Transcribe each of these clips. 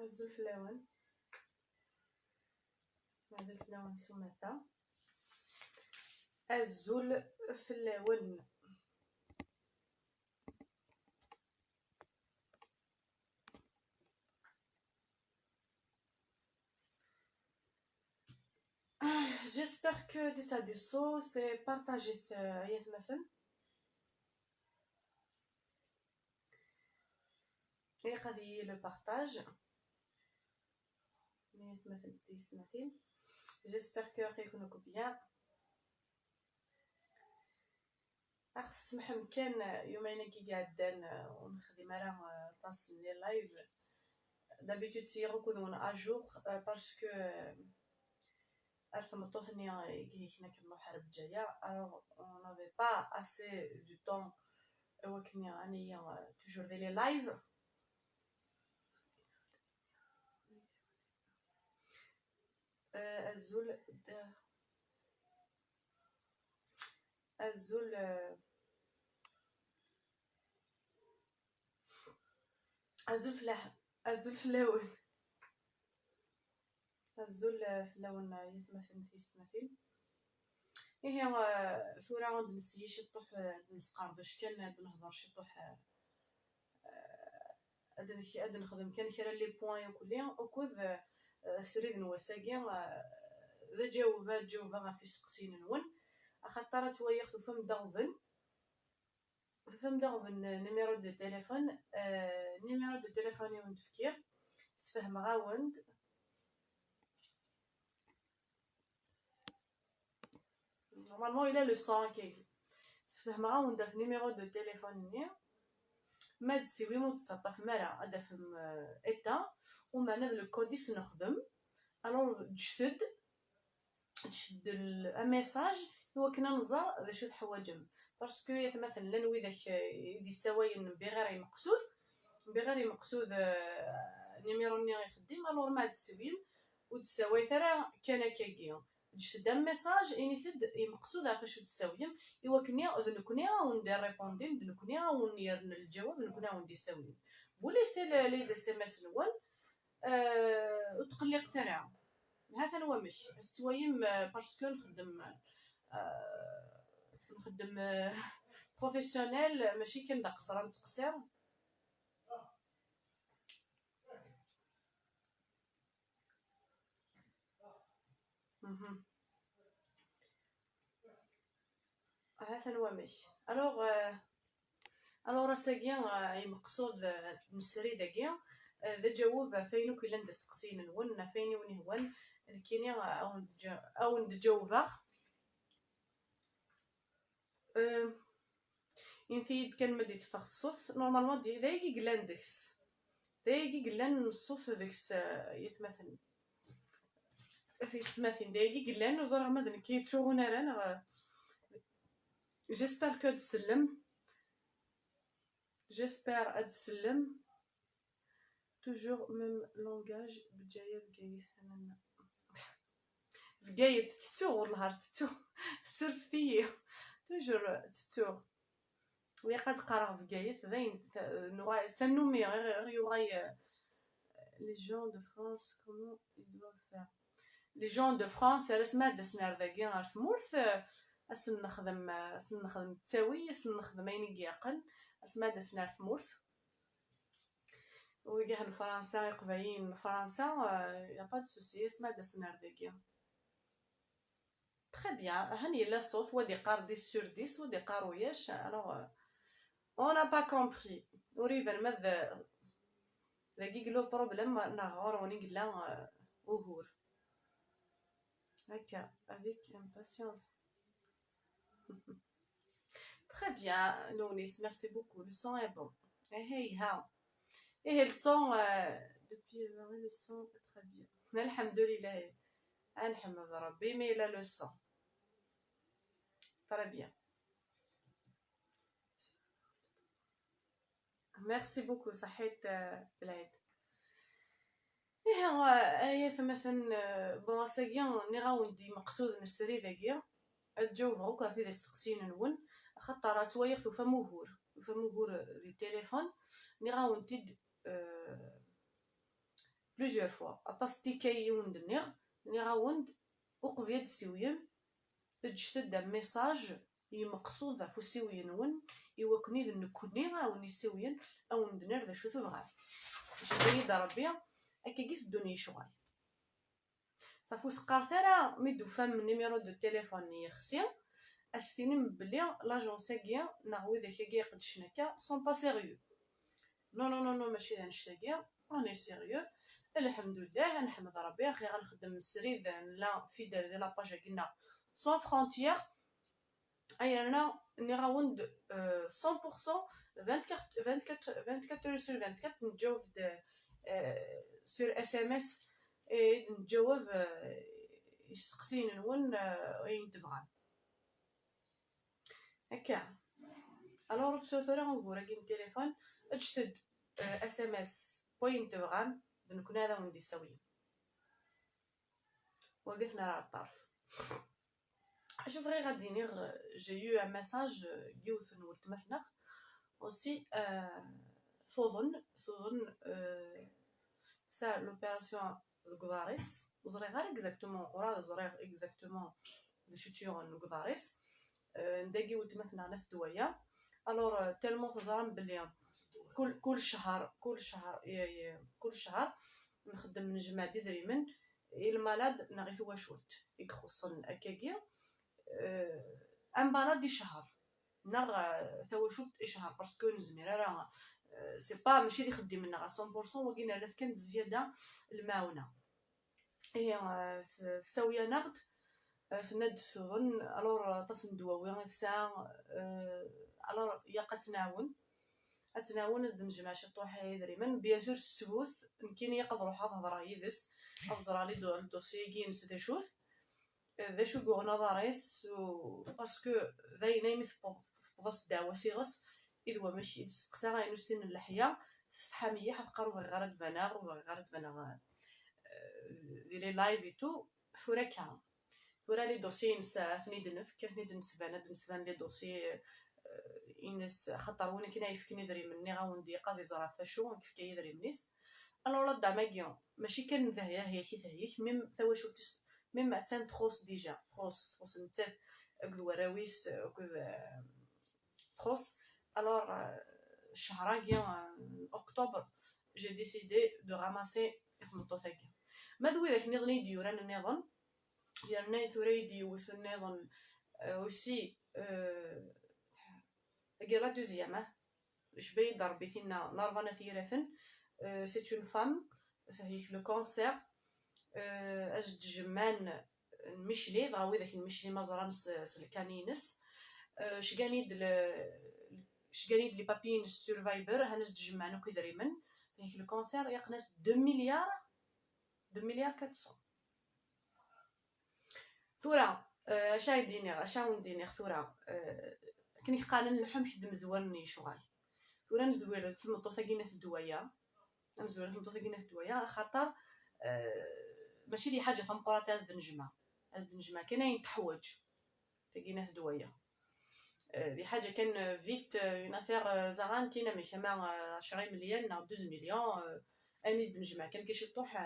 azul fell-awen sumata azul fell-awen. J'espère que ديتها دي الصوت بارطاجيت ياك مثلا هي قضية لو بارطاج ياك مثلا تيسمعتي. j'espère que راكم بيان. خص محمد كان يومين كي قعدان ونخدم راه تصل لي لايف دابيتود تيغوكون اجور باسكو ارثمطوثني كنا كنا حرب جايه الوغ اون نافي با اسي دو طون وكني انايا توجور دي لي لايف. azul azul azul فلاح azul فلاون azul فلاون يتمثل تيستمثل. هي ثورة غاد نسيي شي طوح نسقردش كان نهضر شي طوح اد نخدم كان كرا لي بوين وكلي وكذ سريد نواساكي ذا جاوبا غافي سقسين نون خاطر تويخ فم دغبن نيميرو دو تليفون نيميرو دو تليفون يوند فكير سفهم غاوند نورمالمون الى لو صون كي سفهم غاوند في نيميرو دو تليفون ني ما تسوي مو تطاف مرا هذا فم ايتا وما نذ لو كوديس نخدم الوغ تشد الميساج هو كنا نزار شو تحواجم باسكو مثلا نوي داك يدي سواين بغير مقصود نيميرو ني يخدم الوغ ما تسويم وتساوي ثرا كان كاكيا تشد الميساج اني ثد مقصود عفاش تساويم ايوا كني ذنكني وندير ريبوندي ذنكني وندير الجواب ذنكني وندي ساويم وليسي لي اس ام اس نول وتقلق ثرا هذا هو مش تويم باسكو نخدم بروفيسيونيل ماشي كان دا قصران تقصير. هذا هو مش الوغ راساكيا مقصود نسري داكيا ذا جواب فينو كي لاند سقسين نون فيني وني هوان كيني او نتجاوبا انتي كان مدي تفخصف نورمالمون دي دايكي قلان ديكس دايكي قلان نصوف ديكس يتمثل في يتمثل دايكي قلان وزرع مدن كي تشوغونا رانا جيسبر كو تسلم جيسبر اتسلم توجور ميم لونغاج بجايه بقايث انا بقايث تتو والنهار تتو سرفتي توجور تتو وي قد قرا بقايث ذين نوع سنومي غير لي جون دو فرانس كومون ils doivent faire لي جون دو فرانس رسمه دسنار ذاكي غير تمورث نخدم التاوي نخدم عيني ياقن اسمها دسنار تمورث ويجي هاد فرنسا يقباين فرنسا يا با دو سوسي اسمها دسنار ذاكي تري بيان. هاني لا صوت ودي قار 10 sur 10 ودي قاروياش الوغ اون ا با كومبري وريفن ماذا ذاكي لو بروبليم نغور وني قلا وهور هكا avec impatience. Très bien, Nounis, merci beaucoup. Le son est bon. Et le son, depuis le son, très bien. Alhamdoulilah. Alhamdoulilah Rabbi, mais il a le son. Très bien. Merci beaucoup, صحيت بلاد. هي مثلا بواساكيا نغاوندي مقصود نشري ذاكيا تجاوب هكا في ذا السقسين نون خاطر توايخ فموهور دي تليفون ني غاونتيد بلوزيور فوا اطاستي كايوند ني غاوند وقفيد سيويم اجتد ميساج يمقصود فو سيوين ون يوكني ذن كوني غاوني سيوين او ندنر ذا شو تبغى باش يدا ربي اكي كيف الدنيا شغال صافو سقار ثرا ميدو فام نيميرو دو تيليفون يخسي اشتيني بلي لاجونساكيا ناغوي ذاك كي قد شنكا سون با سيريو نو ماشي هانشتاكيا راني سيريو الحمد لله نحمد ربي اخي غنخدم السريد لا فيدال ديال لاباج كنا سون فرونتيير اي انا ني غاوند 100% 24 sur 24 نجاوب سور اس ام اس نجاوب يسقسين نون وين تبغى هكا الوغ تسوثورا نقول راكي التليفون اجتد اس ام اس وين تبغى نكون هذا وندي سوي وقفنا على الطرف شوف غير غادي نير جي يو ان ميساج جيوث نورت مثلا اوسي ثوظن سا لوبيراسيون الكواريس زري غير اكزاكتومون ورا زري اكزاكتومون دو شوتيور الكواريس نداكي ولت مثلا ناس دوايا الوغ تالمون تزرم بلي كل شهر نخدم نجمع ديدريمن المالاد نغي ثوا شوت يخصن اكاكيا ان بالاد دي شهر نغ ثوا شوت شهر باسكو نزمير راه سي با ماشي اللي خدي منها 100% وكاين على كانت زياده المعونه هي ساويه نقد سند ثغن الور تصندوا وين ساعه الور يا قتناون اتناون نجمع شي طوحي دريمن بيان سور ستبوث يمكن يقدر روح هضره يدس افزر لي دو الدوسي كينس ذا شوث ذا شو بو نظاريس باسكو ذاي نايم في بلاصه دعوه سيغس اذ هو ماشي يتسقسا غاينو سن اللحيه الصحاميه حتقرب غير فانا دي لي لايف تو فورا ورا لي دوسي نسا فنيدنف كيف نسبان لي دوسي إنس خطر وين كنا يفكني دري مني غاوندي قاضي زرا فاشو كيف كيدري منيس الو لا داماكيون ماشي كان ذاهيه هي كي ثهيك ميم ثوا شفتي ميم تان تخوص ديجا تخوص نتا كدوراويس كذا تخوص الوغ شهراكي اكتوبر جي ديسيدي دو راماسي المطوثاكي ما دوي ذاك نظني ديوران النظام يعني ثريدي وث النظام وسي la deuxième جبي ضربتينا نارفانا ثيرثن سي اون فام هي لو كونسير اجد جمان المشلي غاوي داك المشلي مازران سلكانينس شكانيد لي بابين سيرفايفر هانس تجمعنا كيدريمن هيك لو كونسير يقناس 2 مليار 400 ثورا شايديني ثورا كني قالن اللحم شد مزوالني شغال ثورا نزوير في المطوثاكينه الدوايه خاطر ماشي لي حاجه فمقرات از دنجمع كاين تحوج تاكينه الدوايه دي حاجه كان فيت اون افير زغان كاينه ماشي مع 10 مليون او 12 مليون انيس دنجمع كان كيشي طوح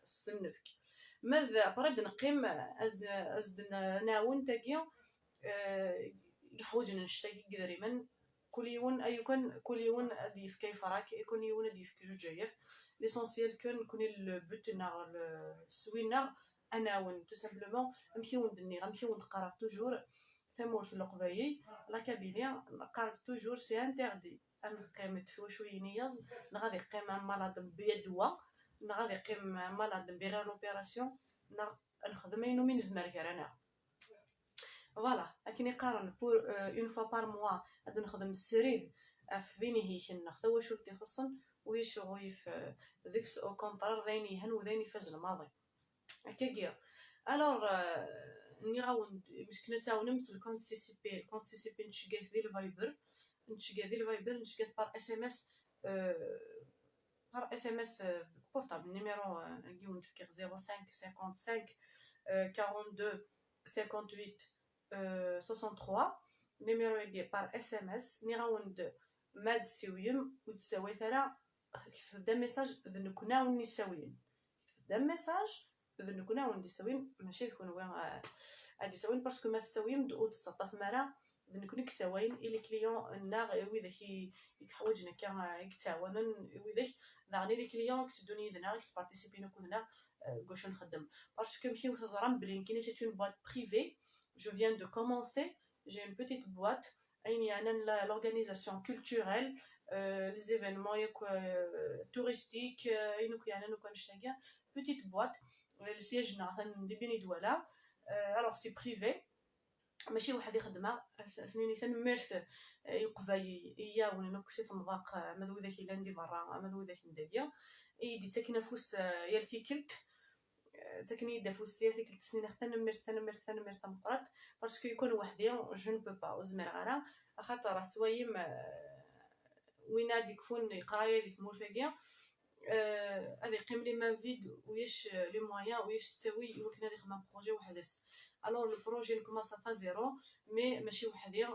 استنفك ماذا برد نقيم از ناون تاكيا يحوجنا نشتاكي قدريمن كل يوم اديف كيف راك يكون يوم اديف كجوجيف ليسونسيال كون البوتنا السوينا انا ون تو سامبلومون نمشيو غنمشيو نقرا توجور ثمور في القبايي لا كابيليا نقرا توجور سي انتردي انا قيمت فوا شويه نياز غادي قيم مرض بيدوا غادي قيم مرض بغير لوبيراسيون نخدم ينو من زمر كرانا فوالا لكن يقارن بور اون فوا بار موا غادي نخدم السريد فيني هيك ناخذ واش ودي خصن ويشغوي في ديك او كونطرار ذيني هن وذيني فاز الماضي هكاكيا الوغ ني غاوند مشكله تاعو نمس الكونتيسيبي نشكات ديال الفايبر نشكات بار اس ام اس بورطابل نيميرو نجيو نتفكر 05 55 42 58 63 نيميرو يدي بار اس ام اس ني غاوند ماد سيويم وتساوي ثلا دا ميساج نكوناو نساويين خدام ميساج نكون عندي سوين ماشي تكون عندي سوين باسكو ما تساويم او تتعطف مرا نكون كسوين الى كليون نا وذاك يحوجنا كان يتعاونن وذاك داغني لي كليون كتدوني يدنا كتبارتيسيبي نكوننا كوش نخدم باسكو مشي وتزرم بلي كاين سيت اون boîte privée je viens de commencer j'ai une petite boîte اين انا l'organisation culturelle les événements touristiques اين كيانا نكون شتاكا petite boîte السياج نعرف ندير دوله alors c'est privé ماشي واحد يخدمها سنيني تنمرت يقفاي يا ونكسي تنضاق مذو ذاك الا ندي برا مذو ذاك نديا يدي تكنفوس يالتيكلت تكني دافوس يالتيكلت سنين تنمرت مطرات باسكو يكون وحدي جو نو بو با وزمر غير خاطر سوايم وين هاديك فون قرايه ديال مورفاكيا هذه قيم لي ما فيد وياش لي مويان وياش تساوي يمكن هذه خدمه بروجي وحدس الوغ لو بروجي نكومونس ا زيرو مي ماشي وحدي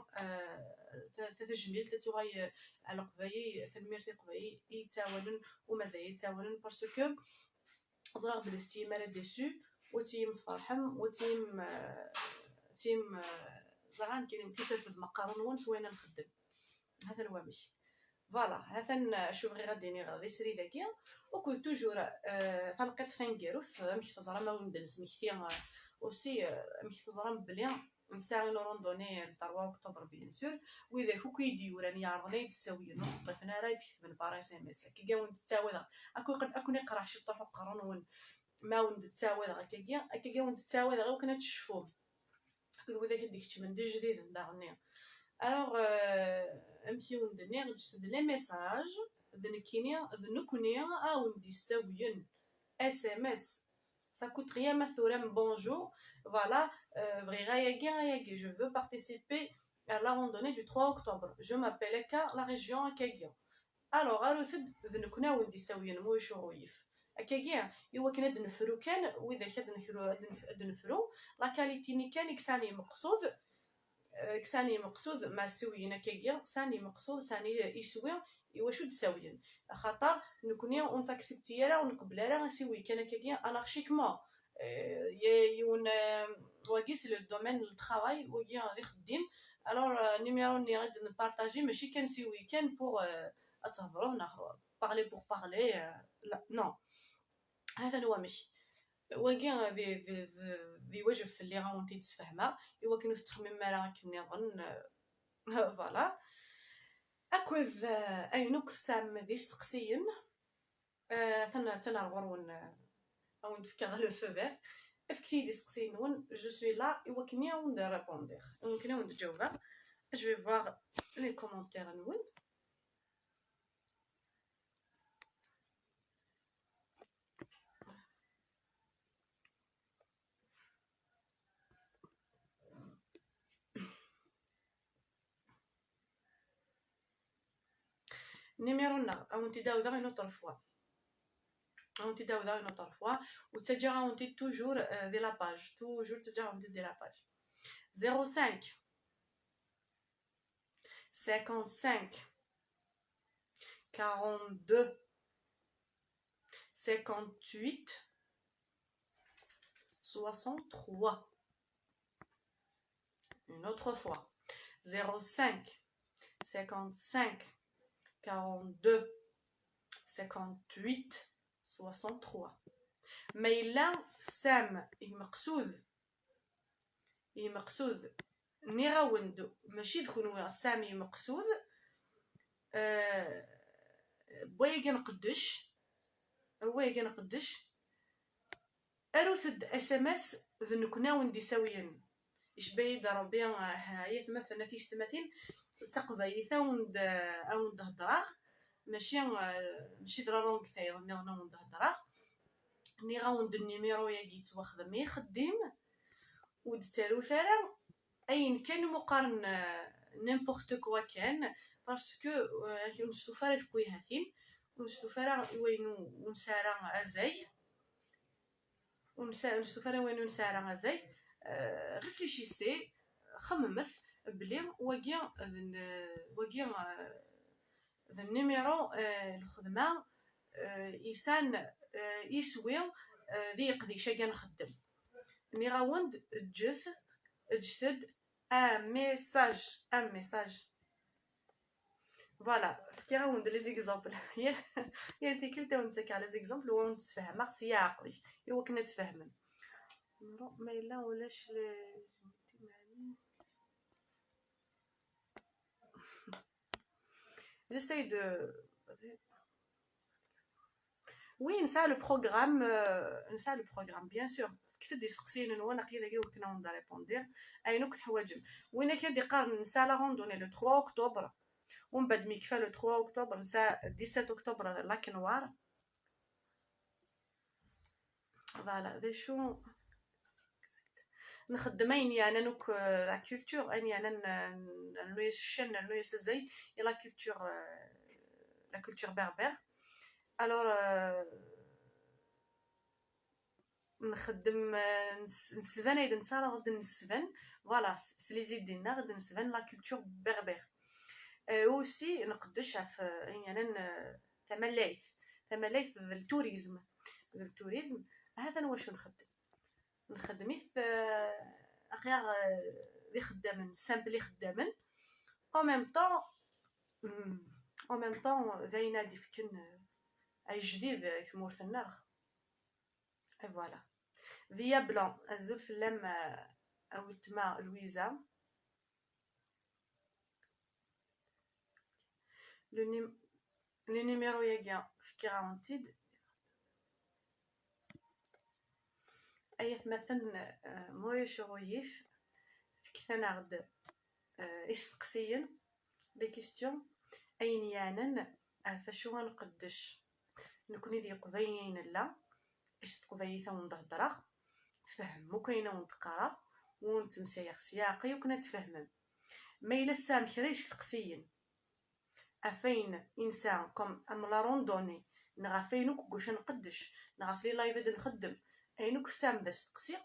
تتجميل تتغاي على قباي تنمير في قباي يتعاونن ومازال يتعاونن باسكو ضرب بالاستيمال ديسو وتيم تفرحم وتيم تيم زعان كاين كيترفد مقارن وين سوينا نخدم هذا هو مش فوالا هذا شوف غير غادي سري داكيا وكنت توجور تنقيت خنقيرو مشيت تزرا ما وندلس مشيتي اوسي مشيت تزرا بلي نساعي روندوني 3 اكتوبر بيان سور واذا كو كيديو راني يعرضني يتساوي نوض طيفنا راه تكتب بارا اس ام اس كي وند تساوي اكون يقرا شي طوح قرن ما وند تساوي هكاكيا وند تساوي غير وكنا تشوفوه كدو ذاك ديك تمن جديد داغني الوغ امشيو ندني غنشد لي ميساج ذنكيني ذنكوني او ندي ساويين اس ام اس ça coûte rien mathuram bonjour voilà غاياكي je veux participer à la randonnée du 3 octobre je m'appelle Eka la région Akagia alors ارفد ذنكنا ودي ساويين مو شرويف Akagia يوا كنا دنفرو كان واذا شاد دنفرو لا كاليتي كان كساني مقصود مع سوينا كيكيا ساني مقصود ساني يسوي واش تساويين خاطر نكوني اون تاكسبتي راه ونقبل راه نسوي كان كيكيا انارشيكمون يون واقيس لو دومين دو طراي ويا غادي خديم الوغ نيميرو ني غادي نبارطاجي ماشي كنسوي كان بوغ اتهضروا ناخذ بارلي بوغ بارلي لا نو هذا هو ماشي واقع ذي وجه في اللي غاونتي تسفهمها ايوا كنو تخمم مالا كني نظن فوالا اكوذ اينوك سام ذي استقسيين تنا غرون او نفكر على الفبر افكتي دي استقسيين ون جو سوي لا ايوا كني وند ريبوندير ممكن وند جاوبا جو في فوار لي كومونتير نون numéro on te donne une autre fois ou tu as on dit toujours de la page toujours tu as on dit de la page 05 55 42 58 63 une autre fois 05 55 42 58 63 mais là سام مقصود نيراوند ماشي تكون سامي مقصود بويا نقدش اروثد اس ام اس ذنكنا وندي ساويين اش بايد ربي هاي مثلا تيستماتين تقضي ثاوند او هضره ماشي درا لونغ ثاير نوند هضره ني غاوند النيميرو ياكي تواخذ مي خديم ود تالو ثرا اين كان مقارن نيمبورط كوا كان باسكو نشوفو فارا كويهاتين ونشوفو فارا وينو ونسارا ازاي ونشوفو فارا وينو نسارا ازاي ريفليشيسي خممت بلي واقيا ذا النيميرو الخدمه يسان يسوي ذي يقضي شي نخدم ني غاوند اجثد ان ميساج فوالا كي غاوند لي زيكزامبل يا ديك اللي نتاك على زيكزامبل وين نتفاهم خصيا عقلي ايوا كنا تفاهمن ما الا ولاش j'essaye de oui نسى le programme bien sûr كتب دي سقسيين وانا قيله كنا ندا ريبوندير اينو كنت حواجم وين كيدي قارن نسى لا روندوني لو 3 اكتوبر ومن بعد مي كفى لو 3 اكتوبر نسى 17 اكتوبر لا كنوار فوالا دي شو نخدم اني انا نوك لا كولتور اني انا نلويس الشن نلويس الزي لا كولتور بربر الور نخدم نسفن اذا نتا راه غادي نسفن فوالا سلي زيد ديالنا غادي نسفن لا كولتور بربر اوسي نقدش في يعني انا تملايث التوريزم هذا واش نخدم اخيار لي خدامن سامبلي خدامن او ميم طون زينا ديفكن اي جديد ثمورث النار فوالا فيا بلان الزول في اللام او تما لويزا لو نيميرو ياكا في كيغاونتيد ايث مثلا مويا شغويف كثنا غد استقسيين لي كيستيون اين يانن فشو غنقدش نكوني دي قبيين لا استقبيثا ونهضره فهمو كاينه ونتقرا ونتمسايا سياقي وكنا تفهمن ما الا سام كرا يستقسيين افين انسان كوم ام لا روندوني نغافينو كوش نقدش نغافلي لايف نخدم اينوك سام دا استقسي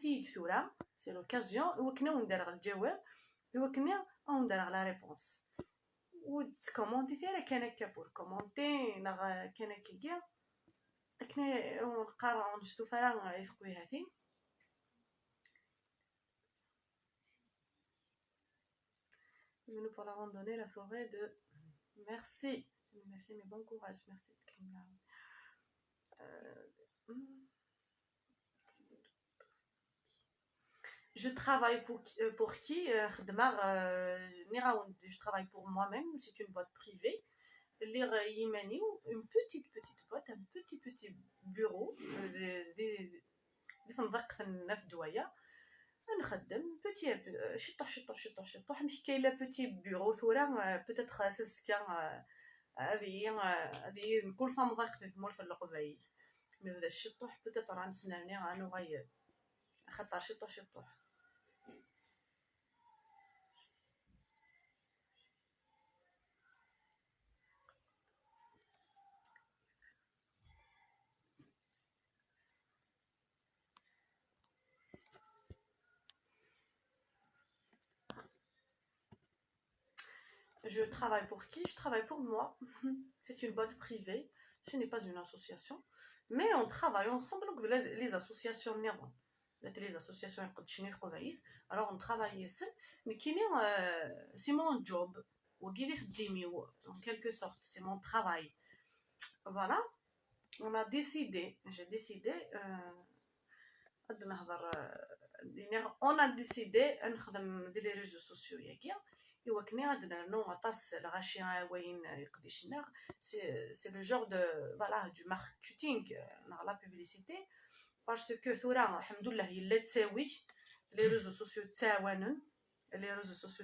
تيد ثورا سي لوكازيون وكنا وندير الجواب وكنا وندير لا ريبونس وتكومونتي تاعك كان هكا بور كومونتي نغ كان هكايا كنا نقرا نشتو فرا يفقوي هذه nous pour la randonnée la forêt de merci mais bon courage merci de Krimla je travaille pour qui je travaille pour moi-même c'est une boîte privée une petite boîte un petit bureau des فنضق الناف دوايا نخدم بوتي شطح مش كاين لا بوتي بيرو ثورا بوتيت خاص كان هذه كل فام ضاق في مول القبايل مي بدا الشطح بوتيت راه نسناني غانو غاير خاطر شطح Je travaille pour qui? Je travaille pour moi. C'est une boîte privée. Ce n'est pas une association. Mais on travaille ensemble avec les associations. Les associations alors on travaille ici. Mais c'est mon job. En quelque sorte, c'est mon travail. Voilà. On a décidé. J'ai décidé. On a décidé de les réseaux sociaux. إوا كنا عندنا نوع طاس الغاشي وين يقديش النار سي لو جور دو فوالا دو ماركتينغ نغ لا بوبليسيتي باسكو ثورا الحمد لله هي لا تساوي لي ريزو سوسيو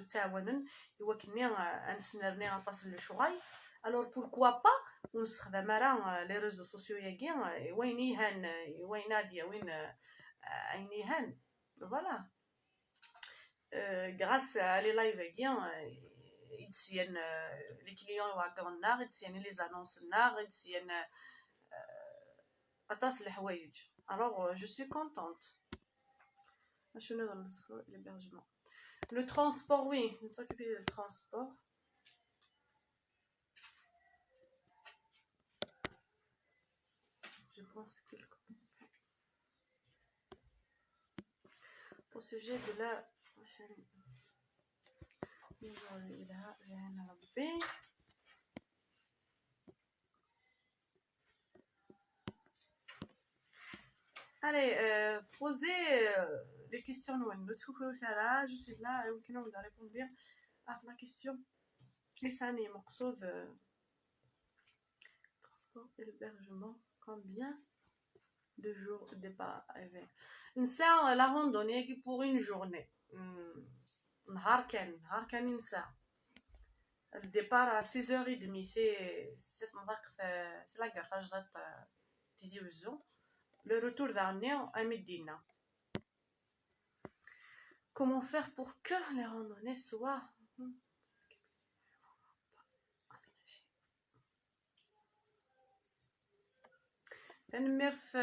تاوانن إوا كنا نسنرني غطاس للشغاي الور بوركوا با ونستخدم راه لي ريزو سوسيو ياكي وين يهان وين ناديه وين اين يهان فوالا grâce à les live ils tiennent les clients ils tiennent les annonces ils tiennent alors je suis contente l'hébergement le transport oui on s'occupe du transport je pense que au sujet de la prochaine. Allez, posez les questions. Je suis là et on va répondre à la question. Et ça n'est مقصود transport et hébergement. Combien de jours de départ arrivé? نساء la randonnée pour une journée. نهار كان نساء. Le départ à 6h30, c'est la gare, Tizi Ouzou. Le retour dernier à Medina. Comment faire pour que les randonnées soient تنمر في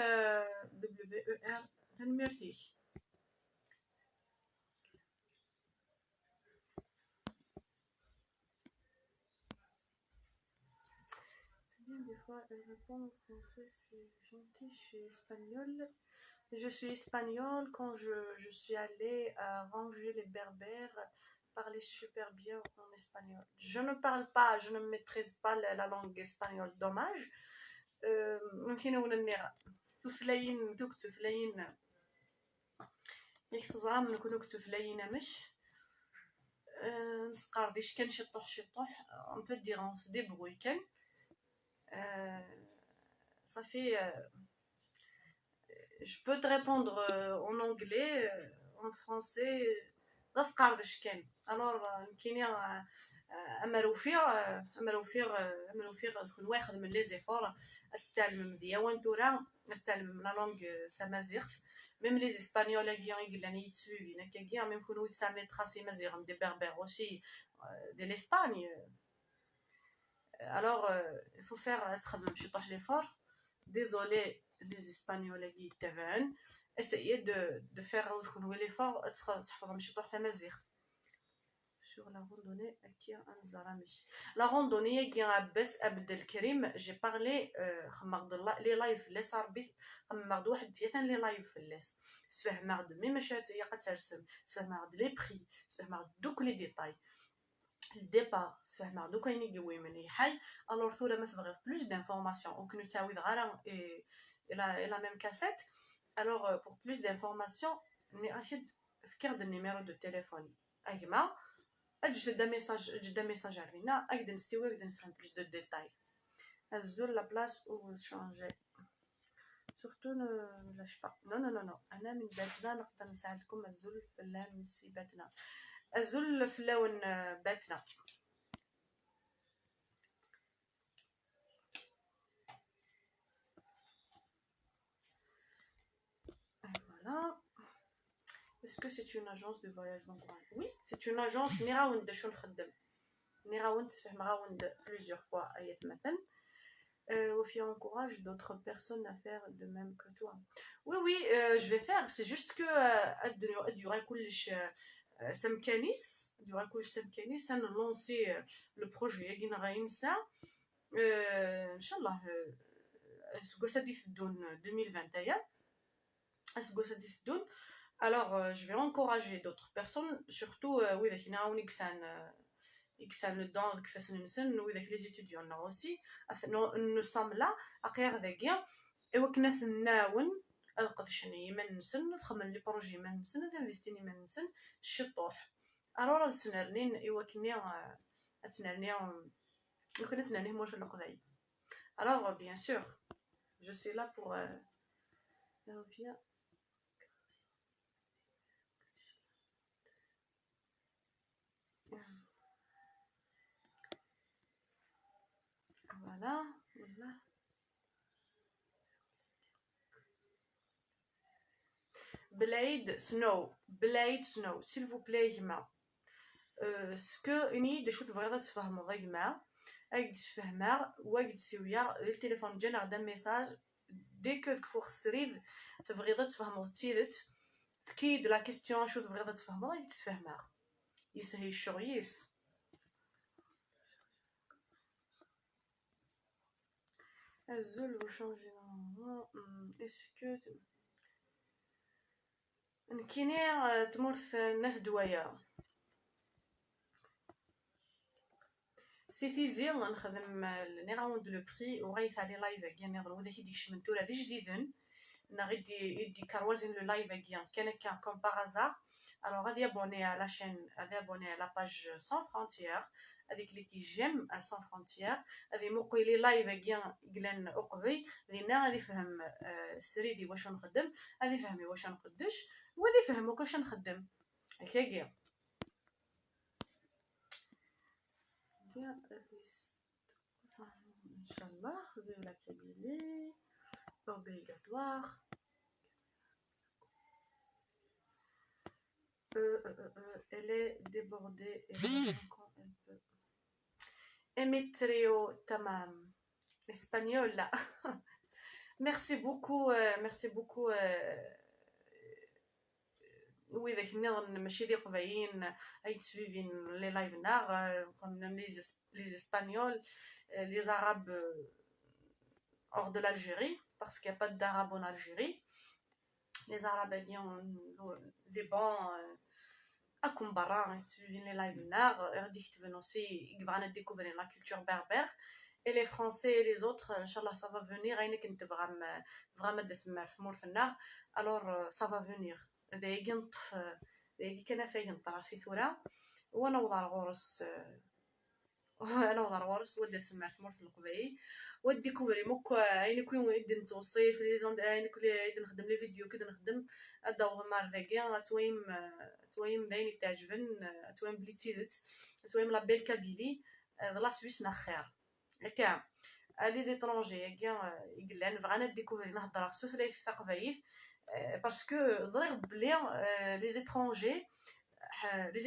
WER تنمر فيه. C'est bien des fois elle répond en français, c'est gentil, je suis espagnole. Je suis espagnole, quand je suis allée à ranger les berbères, parler super bien en espagnol. Je ne parle pas, je ne maîtrise pas la langue espagnole, dommage. ممكن نقول تفلين تفلين يخزر من كونك تفلين مش نسقار ديش كان شطوح on peut dire on se débrouille كان صافي. Je peux te répondre en anglais, en français. نسقار ديش كان alors كاين امروفير كل واحد من لي زيفور استعلم دياوان تورا استعلم لا لونغ سامازيغ ميم لي اسبانيول كي يقلاني يتسوينا كي ميم كونو تسامي تراسي مازيغ دي بربر اوسي دي لاسباني alors il faut faire تخدم شي طوح ليفور. désolé les espagnols qui يتابعون essayez de faire l'effort تحفظهم شي طوح تمازيغ. Sur la randonnée qui a un zaramish. La randonnée qui a Abbas Abdelkarim, j'ai parlé les live les arbit خمغد واحد ديال لي لايف في الليس سفهمغد مي مشات هي قد ترسم سفهمغد لي بري سفهمغد دوك لي ديتاي الديبار سفهمغد دوك كاين يقوي من حي الوغ ثورا ما تبغي بلوس دانفورماسيون او كنو تعاود غير la même cassette. Alors pour plus d'informations ني اخد فكر النيميرو دو تليفون اجمع اجد دا ميساج علينا اقدر نسيوي اقدر نسخن بلوس دو ديتاي ازور لا بلاص او شونجي سورتو نو لاش با نو انا من باتنا نقدر نساعدكم ازول في مصيبتنا ازول في لون باتنا. Voilà. Est-ce que c'est une agence de voyage? Oui, c'est une agence. نراوند شو نخدم نراوند تفهم راوند plusieurs fois ايات مثلا وفي encourage d'autres personnes à faire de même que toi. Oui, je vais faire. C'est juste que يورا كلش سمكانيس يورا كلش سمكانيس نلونسي لو بروجي كي غاينسى ان شاء الله اسكو دي تدون 2021 اسكو دي تدون. Alors, je vais encourager d'autres personnes, surtout oui, les étudiants aussi. Nous sommes là, à faire des gains, et on نتناون القرشني ما ننسن نخمم لي بروجي ما ننسن نانفيستيني ما ننسن الشطوح. alors سنرنين ايوا كني اتنرني مول في القضاي. alors bien sûr je suis là pour voilà. Blade Snow s'il vous plaît جماعة سكو اني دا شو تبغيض تفهموا يا جماعة اجد تفهمها واجد تسويا التليفون جانا غدا ميساج دي كو كفور سريب تبغيض تفهموا تيدت كي لا كيستيون شو تبغيض تفهموا اجد تفهمها يسهي الشغيس. Azul vous changez est-ce que نكيني تمورث ناس دوايا سي تيزي نخدم ني راوند لو بري وغايث على لايف كاع نهضر وذاك يديك شمنتو هذا جديدن انا غيدي يدي كروازين لو لايف كاع كان كوم بارازار الوغ غادي ابوني على شين غادي ابوني على باج سان فرونتيير هذيك اللي كيجيم سان فرونتيير هذه موقيلي لايف كاع قلان اقضي دينا غادي فهم سريدي واش نخدم غادي فهمي واش نقدش وغادي فهموك واش نخدم هكا كاع bien Inch'Allah, de la Kabylie, obligatoire. Elle est débordée et quand elle peut. Emitrio Tamam. Espagnol là. Merci beaucoup, merci beaucoup. وإذا كنا ماشي دي قبايين أي تسويفين لي لايف نار كنا لي اسبانيول لي arabes hors de l'Algérie parce qu'il n'y a pas d'arabe en Algérie. Les arabes les bons أكون برا تسويفين لي لايف نار غادي يكتبون aussi يبغانا découvrir la culture berbère et les français et les autres inchallah ça va venir أين كنت vraiment تسمع في مور في النار alors ça va venir دايك نطف دايك كان فاين طراسي ثورة وانا وضع الغورس ودا سمعت مور في القبايل ودي كوري موك عيني كوين ويد نتوصي في لي زوند عيني كل يد نخدم لي فيديو كده نخدم اداو مار ذاكيا تويم دايني تعجبن تويم بلي تيدت تويم لا بيل كابيلي لا سويس نخير هكا لي زيترونجي كاع يقلان بغانا ديكوفري نهضر خصوصا لي الثقافيين parce que زريغ بلي les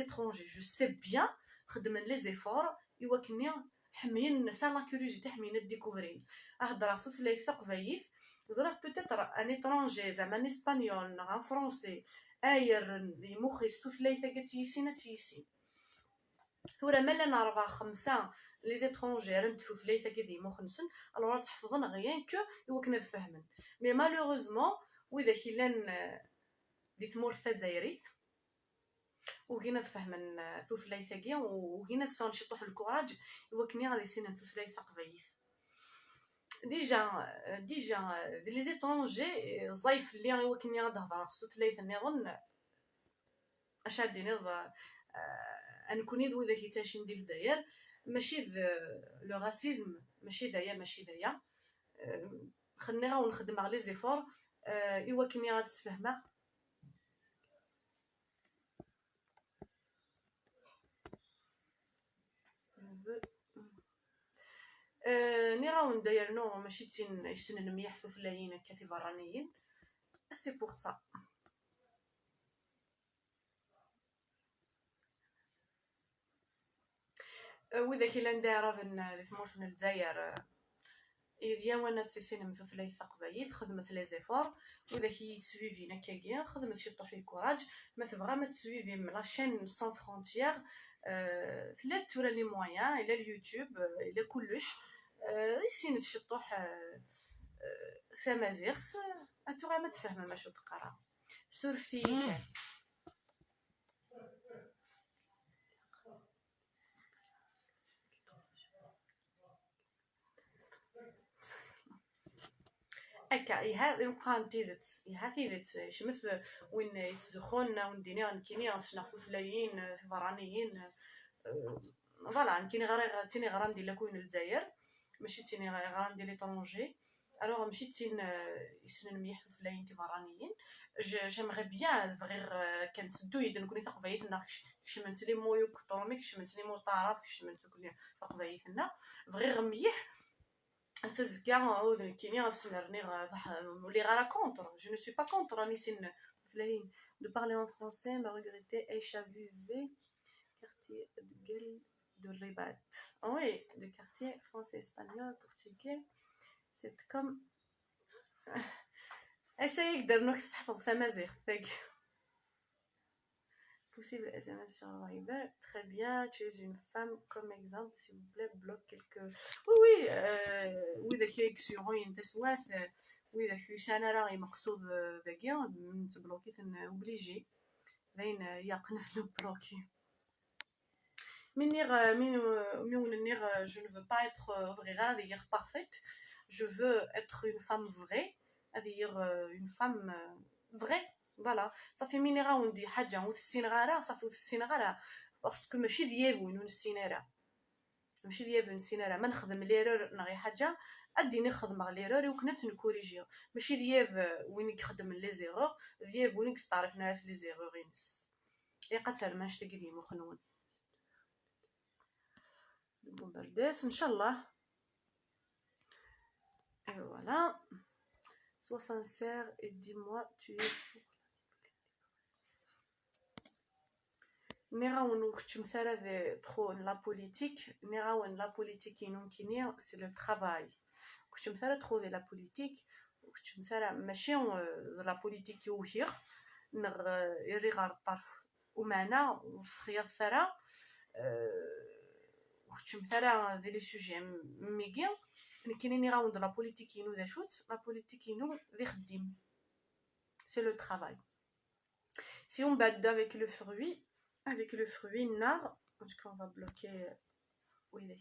étrangers je sais bien خدمن لي زيفور ايوا كني حمين سا لا كوريوزيتي حمين الديكوفرين اهضر خصوصا لي الثقافيين زريغ بوتيتر ان étranger زعما ان اسبانيول ان فرونسي اير دي مخيس توثلايثه كتيسين ثورة مالا نعرفها خمسة لي زيترونجير ندفو في ثلاثة كدي مخنسن الوغ تحفظن غيان كو ايوا كنا فهمن مي مالوغوزمون وإذا كيلان دي تمورث دايريت وكينا فهمن ثلاثة كيا وكينا تصون شطوح الكوراج ايوا كني غادي سينا ثلاثة قبايث ديجا لي زيترونجي الزايف اللي ايوا كني غادي نهضر خصو ثلاثة نظن اش غادي نض نكوني ذو اذا كيتاش ندير الجزائر ماشي لو راسيزم ماشي دايا خلينا غاو نخدم على لي زيفور ايوا كني غادي تفهمها ني غاو ندير نو ماشي تين يسنن مليح في لايين هكا في برانيين سي بوغ سا وإذا كيلان دايرة في ثمور في الجزائر إذا وانا تسيسين مثل في الثقبايث خدمت لي زيفور وإذا كي تسويفي نكاكيا خدمت شي طوحي كوراج ما تبغى ما تسويفي من لاشين سان فرونتيير ثلاث ولا لي مويان الى اليوتيوب الى كلش يسين شي طوح ثمازيغ اتوغا ما تفهم ما شو تقرا سورفي كان هكا يبقى تيدت شمث وين يتزخون ونديني غنكيني غنشنعفو فلايين في برانيين فوالا نكيني غير تيني غير ندير لكوين الجزائر ماشي تيني غير ندير لي طونجي الوغ ماشي تين يسنن ميحثو فلايين تي برانيين جيمغي بيان غير كنسدو يد نكوني ثقفايتنا كشمنت لي مويوك طومي كشمنت لي مو طرف كشمنت كل ثقفايتنا غير ميح C'est bien, je ne suis pas contre de parler en français, mais regretter Aïcha Vivé, quartier de Ribat. Oui, des quartiers français, espagnol, portugais. C'est comme. Essayez de nous faire famazir. Possible SMS sur Viber. Très bien. Tu es une femme comme exemple, s'il vous plaît. Bloque quelques. Oui, oui. وإذا كيكسيون تسوات وإذا كيسانا راهي مقصود ذاكيا نتبلوكي اوبليجي باين يقنف نبلوكي je ne veux pas être dire parfaite, je veux être une femme vraie, c'est-à-dire une femme vraie. Voilà, ça fait minera on dit حاجة وتسينغارا صافي وتسينغارا باسكو ماشي ديالو نسينارا ماشي ديالو نسينارا ما نخدم ليرور نغي حاجة ادي نخدم ليرور وكنت نكوريجي ماشي ديال وين يخدم لي زيرور ديال وين تعرف ناس لي زيرور ينس يقتل ماش تقدي مخنون Bombardes, Inch'Allah. Et voilà. Sois sincère et dis-moi, tu es pour. Trop la politique, la politique c'est le travail. Tu me fais trop de la politique, tu me fais la politique qui est ومعنا وصخير ثرى وكتشم ثرى ذي لي سوجي ميغي كاينين راوند لا بوليتيكينو ذا شوت لا بوليتيكينو ذي خديم سي لو travail. Si on bat avec le fruit nar parce qu'on va bloquer oui داك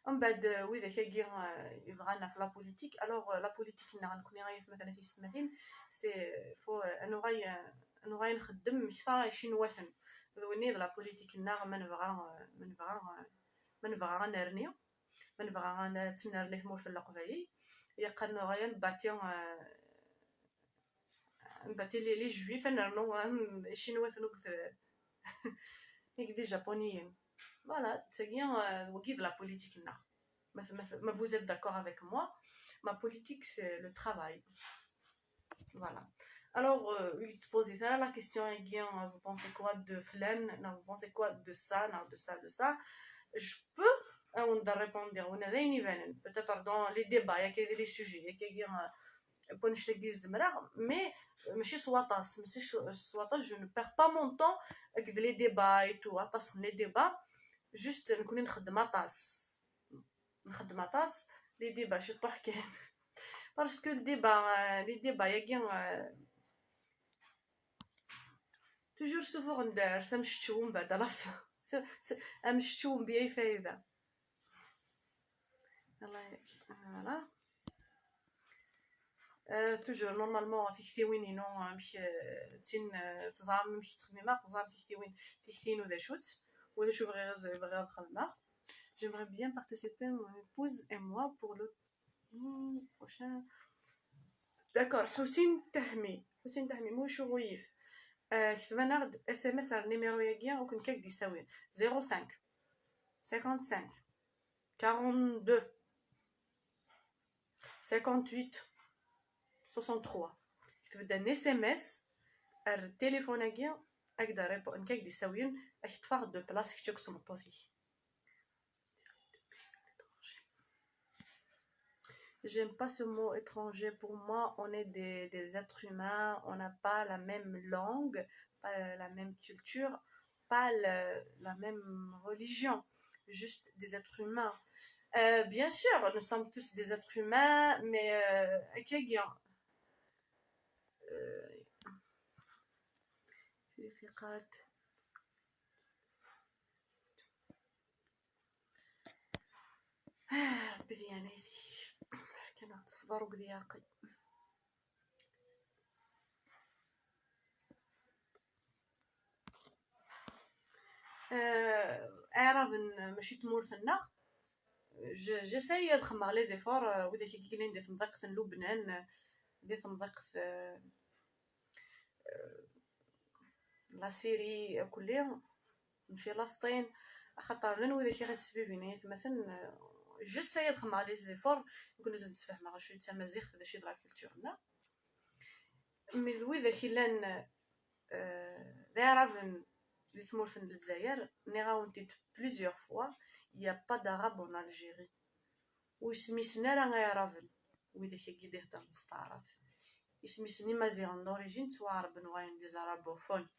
on بعد oui داك يبغانا في لا بوليتيك alors la politique اللي غنكون غاية مثلا في السماتين سي فو انو غاي نخدم اكثر شي نوثن ذوني لا بوليتيك النار ما نبغى غنرني ما نبغى غنتنرني ثمور في القبايي يقرنو غايا نباتي لي جويف نرنو شي نوثنو دي جابونيين voilà c'est bien وكي de la politique النار mais vous êtes d'accord avec moi, ma politique c'est le travail. Voilà. Alors, il te pose la question, vous pensez quoi de Flen? Vous pensez quoi de ça? De ça. Je peux répondre, peut-être dans les débats, il y a des sujets, il y a mais je ne perds pas mon temps avec les débats et tout, les débats, juste نكون نخدم نخدم طاس لي ديبا شي طوح كاين باسكو لي ديبا يا توجور سوفور ندار سمشتو بعد لاف امشتو بأي فايده الله فوالا توجور نورمالمون في كثيوين نو مشي تين تزعم مشي تخدمي ما تزعم في كثيوين في كثينو ذا شوت ولا شو بغي الخدمه. J'aimerais bien participer, mon épouse et moi, pour le prochain. D'accord, Houssine Tahmi, مو شغويف. كتبنا غد SMS على النيميرو ياكيا وكن كاك دي ساوي 05 55 42 58 63. كتبدا ان SMS على التليفون ياكيا اقدر ريبون كاك دي ساويين اكتفاق دو بلاص كتشوك تمطوثي. J'aime pas ce mot étranger. Pour moi, on est des êtres humains, on n'a pas la même langue, pas la même culture, pas la même religion, juste des êtres humains. Bien sûr, nous sommes tous des êtres humains, mais الصبر وقلياقي. اعرض ماشي تمور في النار جساي نخمم لي زيفور وذا كي قلنا ندير مضيق لبنان ندير مضيق لا سيري كلها في فلسطين خاطر لان وذا كي غتسبب مثلا جساي نخمم لي زيفور نكون لازم نتفاهم مع شويه تمازيغ هذا شي دلا كولتورنا مي وذا كي لان d'arabe les tmour fin l'Zaïr n'ira on dit plusieurs fois il y a pas d'arabe en Algérie ou سميتنا راه غير arabe وذا كي يهضر نستعرف يسميسني مازيغن دوريجين توارب نغاين دي زارابوفون.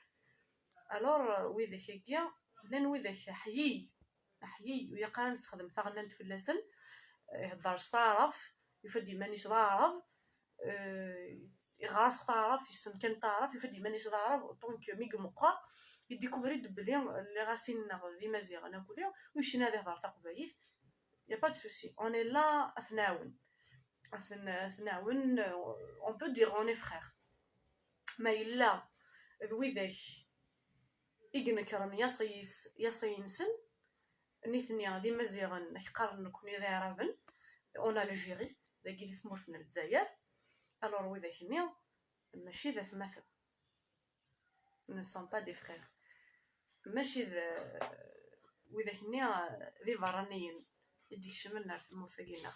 الور ويداك هكيا لان ويداك حيي ويقرا نستخدم ثغنا نتفلسن يهضر صارف يفدي مانيش ضارب يغاص طارف يسن كان طارف يفدي مانيش ضارب دونك ميك مقا يديكوفري دبلي لي غاسين دي مازيغن ناكلهم ويشنا هذا يهضر تقبايل يا با دو سوسي اوني لا اثناون اون بو دير اوني فخير ما الا ذويداك يقنكرن يصينسن نيثني غادي مزيغن نقارن نكوني ذا رافن اون الجيري داكي في ثمورتنا الجزائر. الور ويداك ني ماشي ذا مثل ne sont pas des frères ماشي ويداك ني ذي فرانيين يديك شملنا في الموساقينا.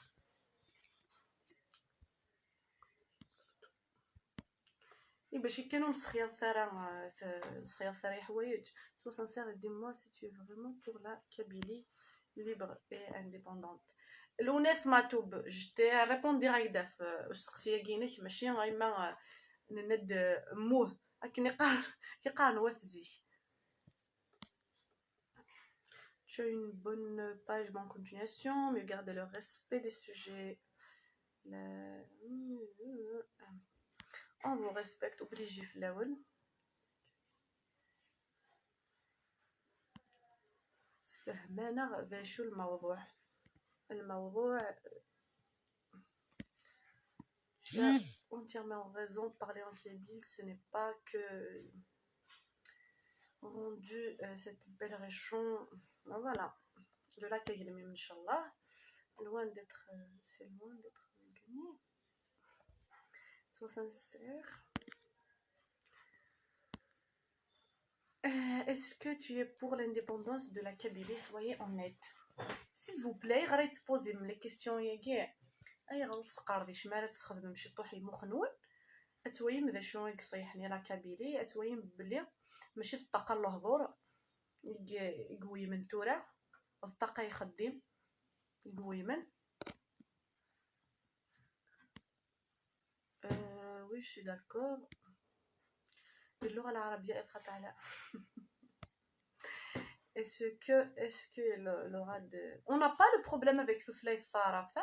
باش كانوا نسخيا ثرا حوايج سو سانسير دي موا سي tu es vraiment pour la Kabylie libre et indépendante. لوناس ماتوب جتي ريبون ديراكت داف استقسيه كينك ماشي غايما ند موه لكن يقارن وثزي. Tu as une bonne page en continuation, mais garde le respect des sujets. On vous respecte, obligé في الأول. فهمانا ذا شو الموضوع tu as entièrement raison. Parler en kabyle ce n'est pas que rendu cette belle région voilà le lac Agrimim Inch'Allah loin d'être c'est loin d'être gagné. Sois sincère. Est-ce que tu es pour l'indépendance de la Kabylie? Soyez honnête s'il vous plaît. غادي تبوزي من لي كيسيون يا كاع اي غلط سقاردي شمال تخدم مشي طوحي مخنون اتويم ذا شنو يصيحني لا كابيلي اتويم بلي ماشي الطاقه الهضور يقوي من تورا الطاقه يخدم يقوي من وي شي داكور باللغه العربيه ابقى على est-ce que le rad on n'a pas le problème avec ثلاث الثارف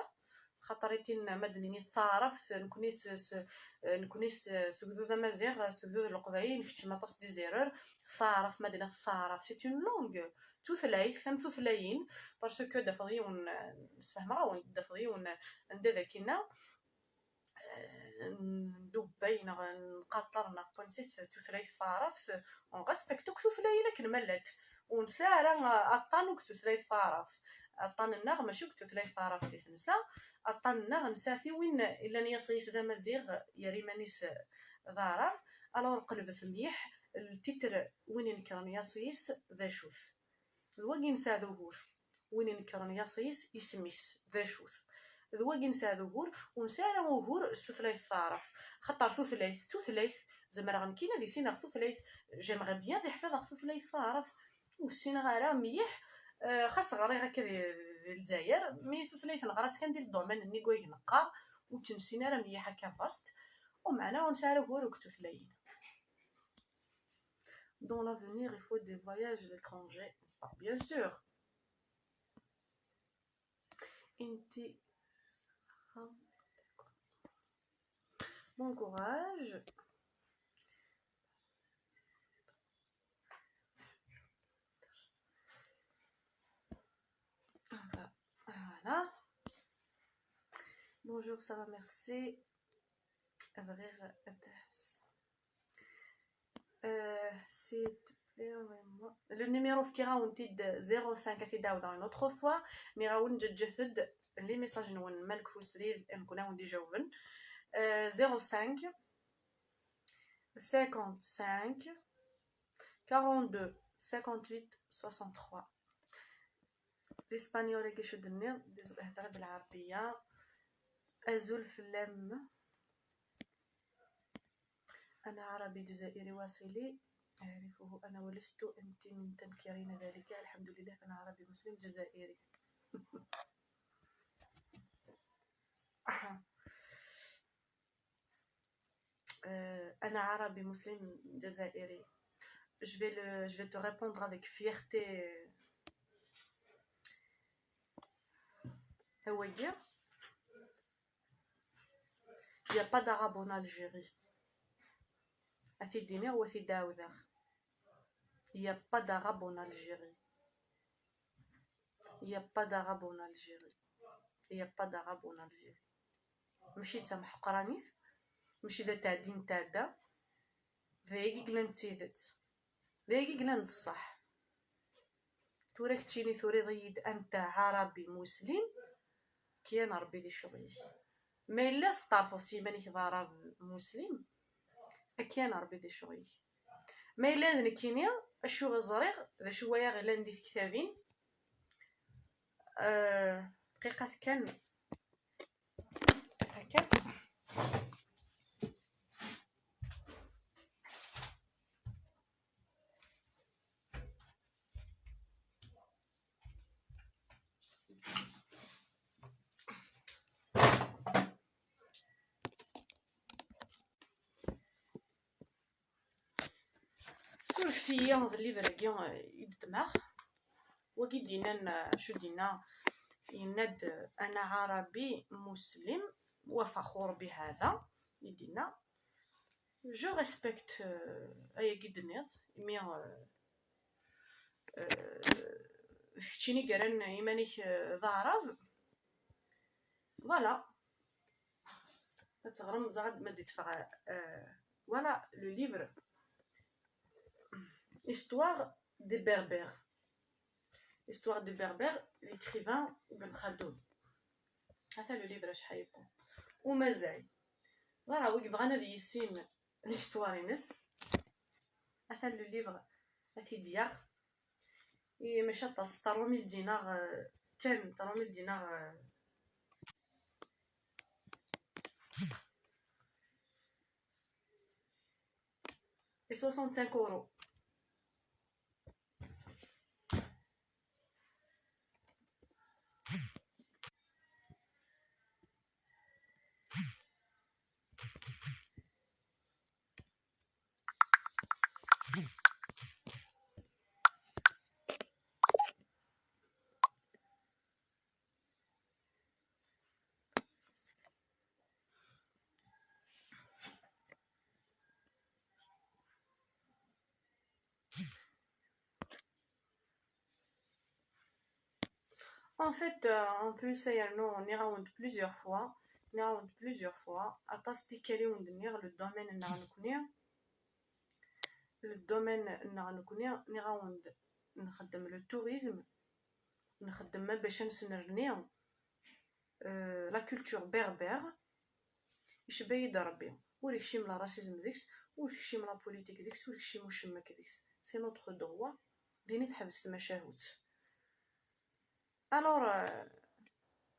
خاطريتين مدنيين الثارف نكونيس سكذو مازيغ سكذو القبايل كنت ما تصدي زيرر ثارف مدينه الثارف سي اون لونغ تو ثلاث ثم ثلاثين باسكو دافضيون نسفهمها دافضيون ندذا كينا ندوبين نقطرنا بونسيت تو ثلاث ثارف اون ريسبكتو كتو ثلاثين لكن ملات ونسارا اطانو كتو ثلاث ثارف اطان النغ ماشي كتو ثلاث طرف في ثمسه اطان النغ نسافي وين الا نيصيش ذا مزيغ يا ريمانيس ضارر الور قلب ثميح التتر وين نكرن يصيس ذا شوث ذواقي نسا ظهور وين نكرن يصيس يسميس ذا شوث ذواقي نسا ظهور ونسارا وهور ثلاث طرف خطر ثلاث زعما راه كاينه دي سينا ثلاث جيمغي بيان يحفظ ثلاث طرف والسينا غير مليح خاص غير هكا الجزائر مي ثلاث نغرات كندير الدومين ني كوي نقا وتنسينا راه مليح هكا فاست ومعنا ونسارو هو ركتو ثلاثين. Dans l'avenir, il faut des voyages à l'étranger, bien sûr. Bon courage. Voilà. Bonjour, ça va, merci. S'il te plaît, envoie-moi. Le numéro qui est 05 dans une autre fois. نراون نجدد لي ميساج نون مالك فوسري نكونوا نجاوبن 05 55 42 58 63. الاسبانيول كي شدني نهضر بالعربيه ازول فلام. انا عربي جزائري واصلي اعرفه انا ولست انت من تنكرين ذلك. الحمد لله انا عربي مسلم جزائري. أنا عربي مسلم جزائري. Je vais te répondre avec fierté. هوية. Il n'y a pas d'arabe en Algérie. أثي دينير وثي داوذر. Il n'y a pas d'arabe en Algérie. Il n'y a pas d'arabe en Algérie. Il n'y a pas d'arabe en Algérie. ماشي تما حقرانيت ماشي ذا تاع دين تاع دا ذايقي قلان تيدت ذايقي قلان الصح توراك تشيني ثوري ضيد انت عربي مسلم كيان ربي ذي شغيك ما الا ستعرفو سيمانيك ضرب مسلم كيان ربي ذي شغيك ما الا نكينيا اشو غزريغ ذا شويه غير نديت كتابين دقيقه كان هكا سولفيا اللي ذا يدماغ وكي دينا شو دينا يند انا عربي مسلم وفخور بهذا يدينا جو ريسبكت اي قد مي تشيني قران يمانيك ضعرب فوالا تغرم زعد ما ديتفغ voilà le livre Histoire des Berbères, l'écrivain Ibn Khaldoun. هذا le livre اش حيكون ومازال voilà وي بغانا دي يسين l'histoire ينس هذا le livre هاتي ديار ماشي طاس 3000 دينار كان 3000 دينار et 65 euros. En fait, on peut essayer, non, on ira plusieurs fois. Attends, c'est quel est le domaine le domaine نخدم le tourisme نخدم ما باش نسنرنيو la culture berbère اش بايد ربي وريك شي من الراسيزم ديكس وريك شي من لا بوليتيك ديكس وريك شي مشمك ديكس سي نوتر دروا ديني تحبس المشاهوت الور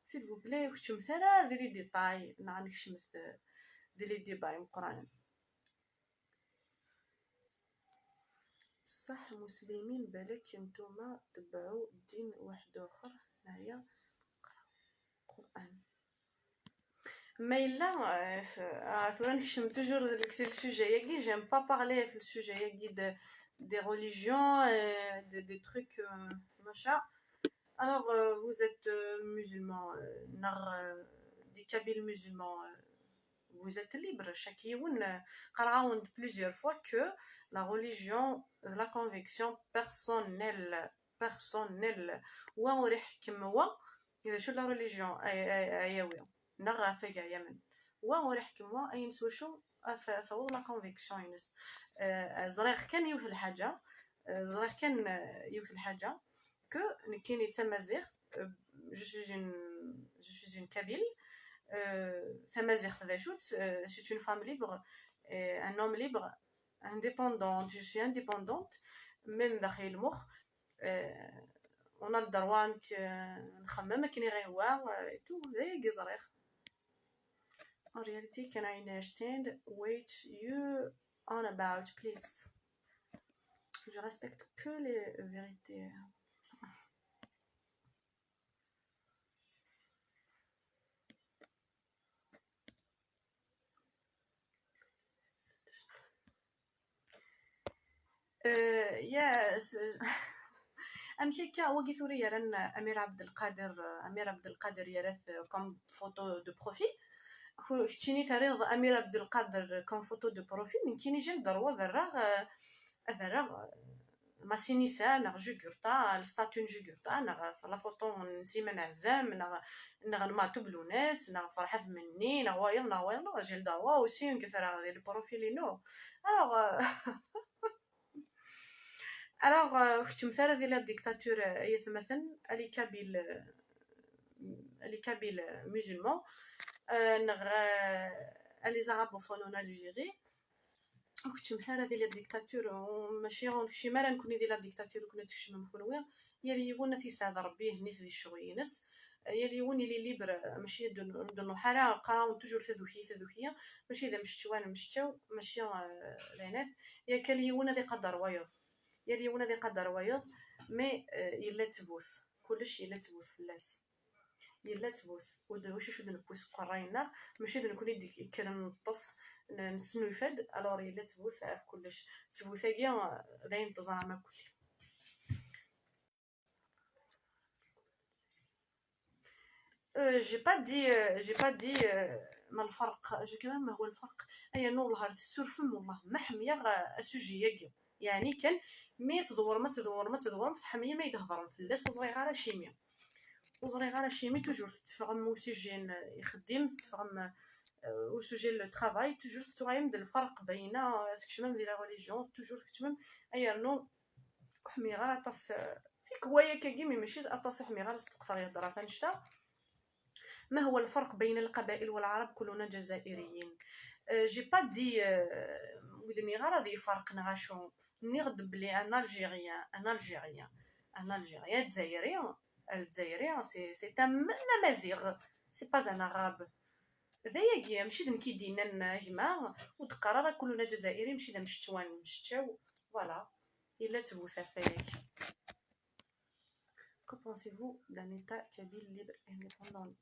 s'il vous plaît واش مثلا ديري ديطاي نعنيك شمث ديري ديباي مقران صح مسلمين بالك نتوما تبعوا دين واحد اخر هنايا قران ما الا عرفتوا نكشم توجور داك السوجي ياكي جيم با بارلي في السوجي ياكي دي ريليجيون دي تروك machin. Alors, vous êtes musulman, des Kabyles musulmans, vous êtes libre. Chacun a plusieurs fois que la religion, la conviction personnelle, ou on rehkim wa, شو la religion أيوة نغا فيها يمن ou on rehkim wa أين سوشو فهو la conviction ينس زريخ كان يوفي الحاجة que كاين تمازيغ je suis une Kabyle تمازيغ ذا شوت c'est une femme libre un homme libre indépendante je suis indépendante même داخل المخ on a le droit نخمم كني غيوا تو ذاك زريخ en réalité can I understand what you on about please je respecte que les vérités. يا ام كيكا وقيثوري يرن امير عبد القادر يرث كوم فوتو دو بروفيل كتشيني تريض امير عبد القادر كوم فوتو دو بروفيل من كيني جال دروا ذراغ ماسينيسا نغ جوغرتا الستاتون جوغرتا نغ لا فوتو نتيما نعزام نغ نماتو بلوناس نغ فرحت مني نغ وايض نغ جال دروا وسي نكثر غادي البروفيلينو الوغ كنت مثال ديال الديكتاتور هي مثلا لي كابيل مسلمون نغ لي زارابوفون الجيري كنت مثال ديال الديكتاتور ماشي مالا نكون ديال الديكتاتور كنا تكشم مخلوين يلي يبون في سعد ربي هني في الشغينس يلي يوني لي ليبر ماشي دونو حاله قراو توجور ثذوكيه ماشي اذا مشتوان مشتاو ماشي لعنات يا كليونا ذي قدر ويض يلي يونا ذي قدر ويض مي يلا تبوث كلش يلا تبوث فلاس يلا تبوث ودوش شو دنبوس قراينا ماشي دنكون يديك كلام نطص نسنو يفاد الوغ يلا تبوث عارف كلش تبوث كاع دايم تزعما كل جي با دي ما الفرق جو كمان ما هو الفرق اي نور الهار السرفم والله ما حميه اسوجي يعني كان مي تدور ما حميه ما يدهضرن فلاس وصغيره شيميا وصغيره شيمي توجور تفهم وسجين يخدم تفهم وسجين لو طرافاي توجور تفهم الفرق بين كشمم ديال لا ريليجيون توجور كشمم اي نو حميه غير طاس فيك هوايه كيمي ماشي اطاس حميه غير تقدر يهضر فنشتا ما هو الفرق بين القبائل والعرب كلنا جزائريين جي با دي ودني غادي فرق نغاشو نغد بلي ان الجيريان الجزائري سي تم مزيغ سي با ان عرب ذايا ماشي دنكي دينا هما ودقرا كلنا جزائري ماشي مشتوان مشتاو فوالا الا تبوثا فيك. Que pensez-vous d'un état kabyle libre et indépendant?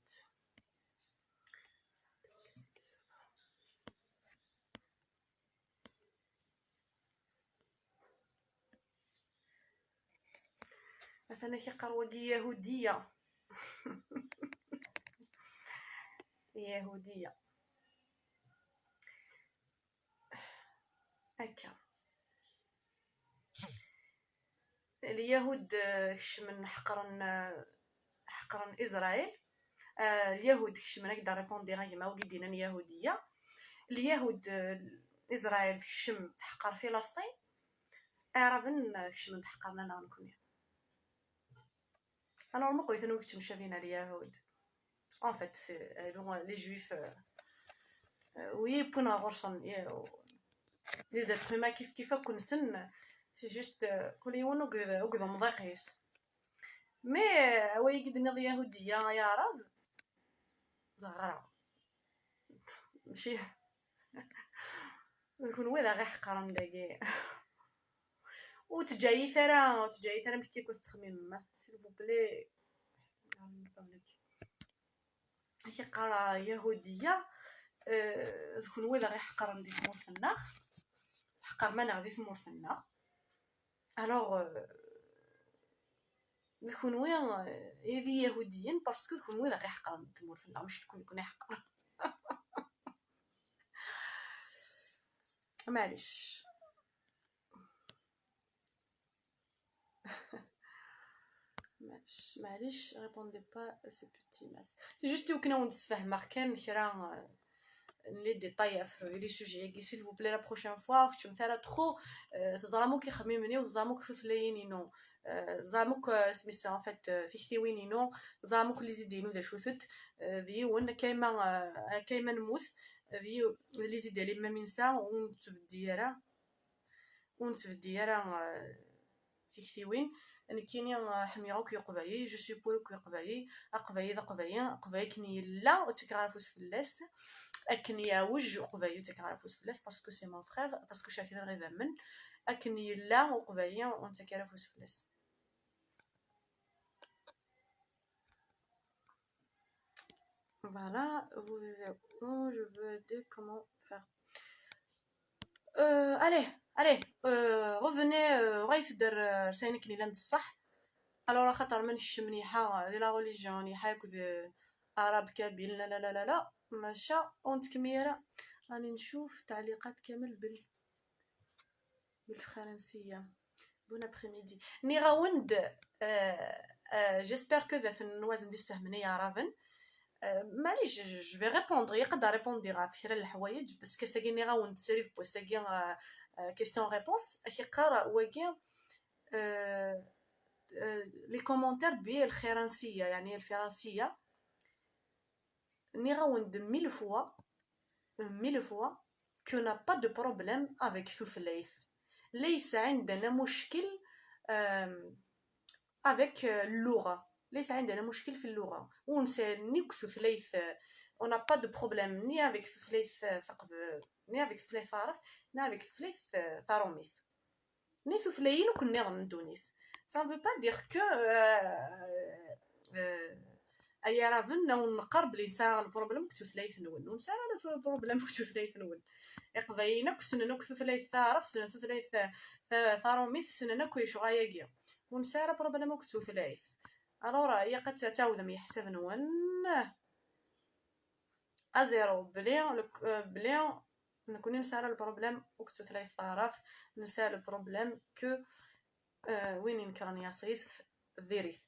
مثلا كيقراو يهوديه يهوديه هكا اليهود من حقرن اسرائيل اليهود من نقدر ريبوندي غير ما وقيدين اليهوديه اليهود اسرائيل كشم تحقر فلسطين اعرفن كشم تحقرنا انا نكون انا ما قلت انه كنت مشابهين اليهود en fait les juifs وي بونا غرسن لي زيتر ما كيف كنسن سي جوست كل يوم وقذ مضاقيس مي وي قد نض يهوديه يا رب زغرا ماشي يكون ولا غير حقرن داكي وتجاي ثرا مكي كنت تخمم ما سيل فو بلي هي قرا يهوديه تكون ولا غير حقرن ديك مورثنا حقر ما نغدي في مورثنا الوغ نكون وين هذه يهوديين باسكو تكون وين غير حقرن ديك مورثنا ماشي تكون يكون حقر معليش معليش ريبوندي با سي بوتي ماس سي جوست كنا نتفاهم كان كرا لي ديتاي في لي سوجي كي سيل فو بلي لا بروشين فوا كنت مثلا ترو تزرامو كي خممني وزرامو كفثلينينو زرامو سميسا ان فيت فيكثيوينينو زرامو لي زيدينو ذا شوثت ذي وان كايما نموت ذي لي زيدي لي ما منسا ونتبديرا فيكثيوين انا كيني حميروك يقبايي جو سوي بورك يقبايي قبايي كني لا وتكعرفوس فلاس اكني ياوج قبايي تكعرفوس فلاس باسكو سي مون فرير باسكو شاكين غير ذمن اكني لا وقبايي ونتكعرفوس فلاس voilà je veux dire comment faire allez غوفني غايف در ساينك نيلان الصح. الوغ خاطر مانيش منيحه دي لا ريليجيون نيحه ياكد عرب كابيل لا لا لا لا لا ماشا ونتكميرة. راني نشوف تعليقات كامل بالفرنسيه. بون ابريميدي ني غاوند. جيسبر كو ذا نوازن ديس فهمني يا رافن. معليش جو في ريبوندر يقدر ريبوندي غا فكره الحوايج بس كساكي ني غاوند سيريف بوساكي كيستيون ريبونس اخي قرا واكي لي كومونتير بالفرنسيه يعني الفرنسيه ني غاوند ميل فوا كو نا با دو بروبليم افيك ثوثلايث. ليس عندنا مشكل افيك اللغه. ليس عندنا مشكل في اللغه ونسال ثوثلايث. on n'a pas de problème ni avec ثوثلايث ثقب ni avec ثوثلايث عرف ni avec ثوثلايث ثاروميث ni ثوثلايين وكنا نظن تونس. ça ne veut pas dire que اي رافن نقرب الانسان البروبليم كنتو ثلاث نول ونسال على البروبليم كنتو ثلاث نول يقضينا كسننا كثو ثلاث ثارف سنه ثلاث ثاروميث سننا كويش غاياكيا ونسال بروبليم كنتو ثلاث. الورا هي قد تعاود يحسب نون ازيرو بلي نكون نسال البروبليم وكتو ثلاث ثارف نسال البروبليم كو وين نكرن ياسيس ديريث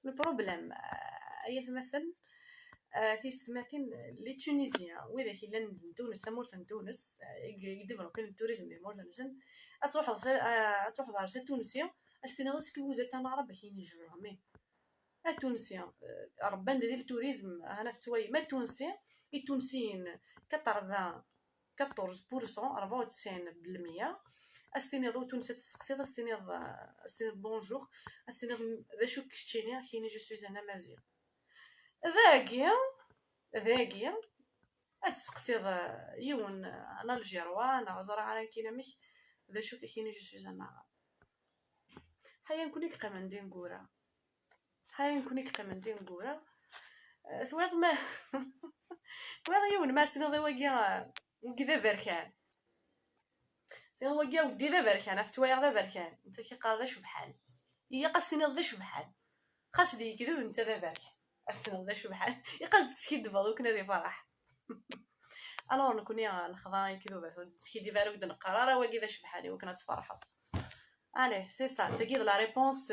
البروبليم اي مثل تيستماثين لي تونيزيان واذا كي لان تونس تمورثن تونس يديفلوبين التوريزم ديال مورثن تروح دار تونسيا استنا سكوزه تاع العرب كاين يجرمي التونسيان ربان ديال التوريزم انا في توي ما التونسيين 94% استنيض تونس تسقسيض استنيض بونجور استنيض ذا شو كشتيني كاين جو سوي انا مازيغ ذاكيا تسقسيض يون انا الجيروا انا غزر على كلامك ذا شو كاين جو سوي انا هيا نكونيك قمندين غورا ثويض ما ثويض يون ما سنيض واكيا كذا بركان سيغ واكيا ودي ذا بركان فتوايا ذا بركان انت كي قال ذا شبحال هي قاسيني ذا شبحال خاص دي كذب انت ذا بركان اسنى ذا شبحال يقاس تسكيد فالو كنا دي فرح الو نكون يا الخضاي كذوبات تسكيدي فالو قد القرار واكي ذا شبحالي وكنا تفرحوا الي سي سا تاكيد لا ريبونس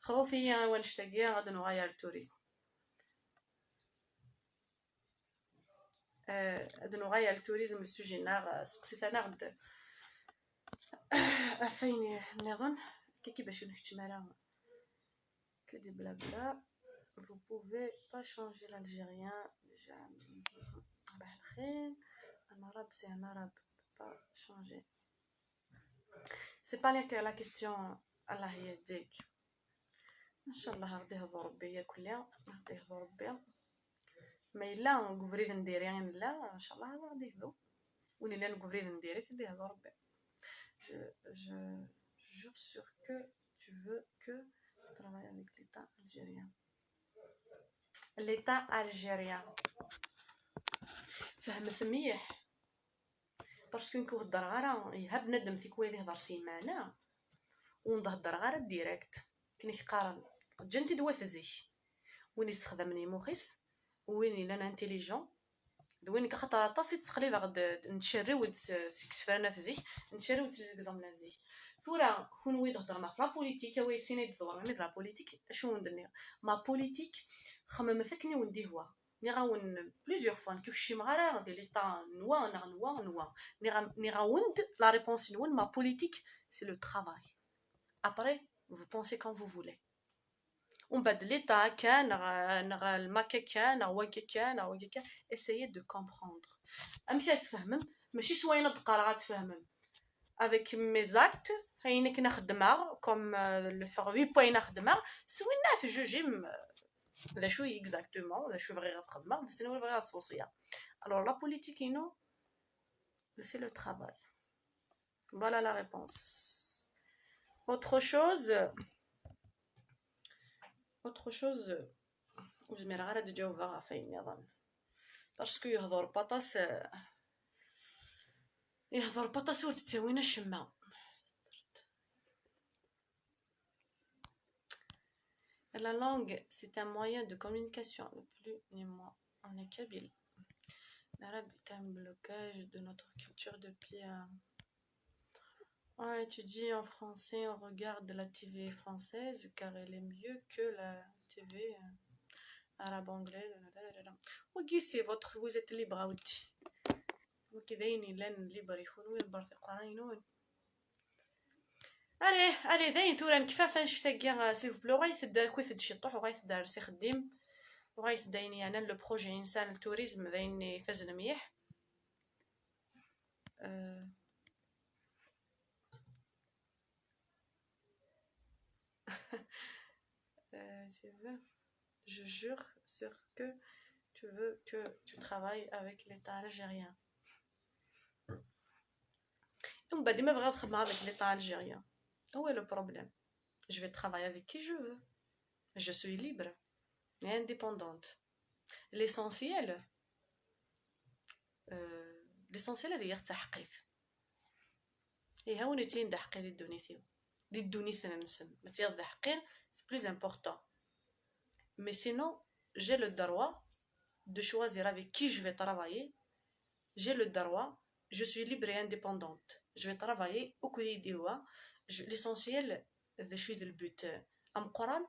خوفي ونشتاقي غادي نغير التوريزم غادي نغير التوريزم السوجي ناغ سقسيت انا غد فين نظن كي باش نختم على que des blabla. Vous pouvez pas changer l'algérien déjà. Un arabe c'est un arabe, pas changer. C'est pas la question. Allah يهديك ان شاء الله غادي يهضر ربي كلها غادي يهضر ربي ما الا نقفريد نديري غير لا ان شاء الله غادي يهضر وني لا نقفريد نديري غادي يهضر ربي. je jure sur que tu veux que travaille avec l'État algérien. L'État algérien فهمت مليح باسكو نكون هضر غير يهب بنادم فيك ويلي يهضر سيمانه ونهضر غير ديريكت كني كقارن جنتي دوا فزيك وين يستخدمني مخيس وين انا انتيليجون دوين كخطر طاسي تقليبا غد نتشري ود سكسفرنا فزيك نتشري ود زيكزامبل زيك ثورا كون ويد هضر مع لا بوليتيك وي سيني دور مي لا بوليتيك شنو ندير ما بوليتيك خمم فكني وندي هو ني غاون بليزيور فوا كلشي مغارا غادي ليطا نوا ني غاوند لا ريبونس نون ما بوليتيك سي لو travail après vous pensez quand vous voulez on بعد ليطا كان نغ الماكا كان واكا كان essayez de comprendre امشي تفهمم ماشي شويه نقرا غتفهمم avec mes actes هاينك نخدمها كوم لو فيرفي بوين نخدمها سوينا في جوجيم ذا شو اكزاكتومون ذا شو فغي غتخدمها بس انا فغي غاسوسيا alors la politique non c'est le travail. Voilà la réponse. Autre chose وزمير غير تجاوبها فين يظن باسكو يهضر بطاس وتتساوينا الشمه. La langue, c'est un moyen de communication. Le plus ni moins, on est kabyle. L'arabe est un blocage de notre culture depuis. On étudie en français, on regarde la TV française car elle est mieux que la TV arabe anglaise. وكي سي votre vous êtes libre عاودتي وكي داينين لان ليبر يخونوا البرث قراينون. الي داين ثورا كفاف نشتاقي سيف بلو غايثدا كويثد شي طوح وغايثدار سي خديم وغايثدايني انا لو بروجي انسان التوريزم دايني فازن مليح. Je jure sur que tu veux que tu travailles avec l'État algérien. ومن بعد ما بغيت نخدم avec l'État algérien. Où est le problème? Je vais travailler avec qui je veux. Je suis libre et indépendante. L'essentiel هذا التحقيق. إيه هاو نتين دحقي دي الدونيثنا نسم ما تيغ حقير c'est plus important. Mais sinon, j'ai le droit de choisir avec qui je vais travailler. J'ai le droit, je suis libre et indépendante. Je vais travailler au côté des lois. L'essentiel, je suis le but. Am Coran,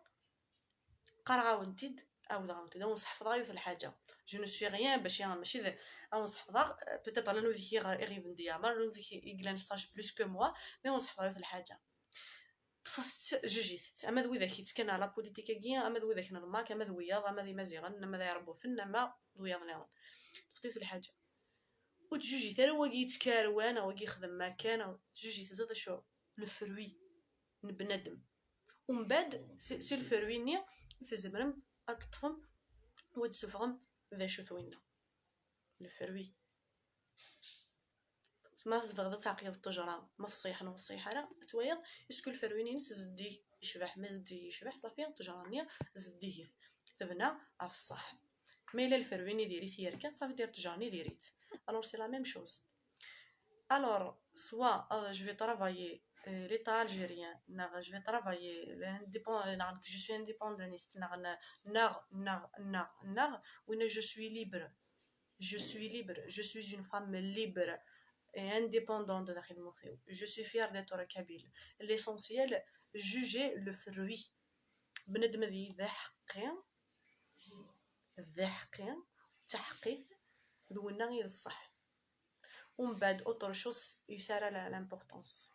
قرا ونتيد أو ضغمتيد أو نصح فضاي في الحاجة. Je ne suis rien باش ماشي ذا أو نصح فضاغ peut-être أنا نوذيكي غير نديا مر نوذيكي يقلان ساج plus que moi mais نصح فضاي في الحاجة. طفت جوجيت اما ذوي ذاك يتكن على بوليتيكا كيا اما ذوي ذاك نرماك اما ذوي ياض اما ذي مزيغن اما ذا يربو فن اما ذوي ياض نيضن طفت في الحاجه وتجوجي ثرا واقي يتكاروان واقي يخدم مكان تجوجي تزاد شو لو فروي بنادم ومن بعد سي الفروي ني في زمرم اطفم وتسفغم ذا شو ثوينا لو فروي ما تبغى تعقيد التجرة ما فصيح انا فصيح لا تويض اسكو الفروينين زدي يشبح ما زدي يشبح صافي التجرانيه زديه ثبنا افصح ما الا الفرويني ديريت يركا صافي دير التجراني ديريت alors c'est la même chose. Alors soit je vais travailler l'état algérien je vais travailler je suis indépendantiste ou je suis libre je suis une femme libre et indépendante داخل مخي. Je suis fière d'être kabyle. L'essentiel, juger le fruit. بندم ذي ذا حقين تحقيق ذونا غير الصح ومن بعد autre chose يسارى l'importance.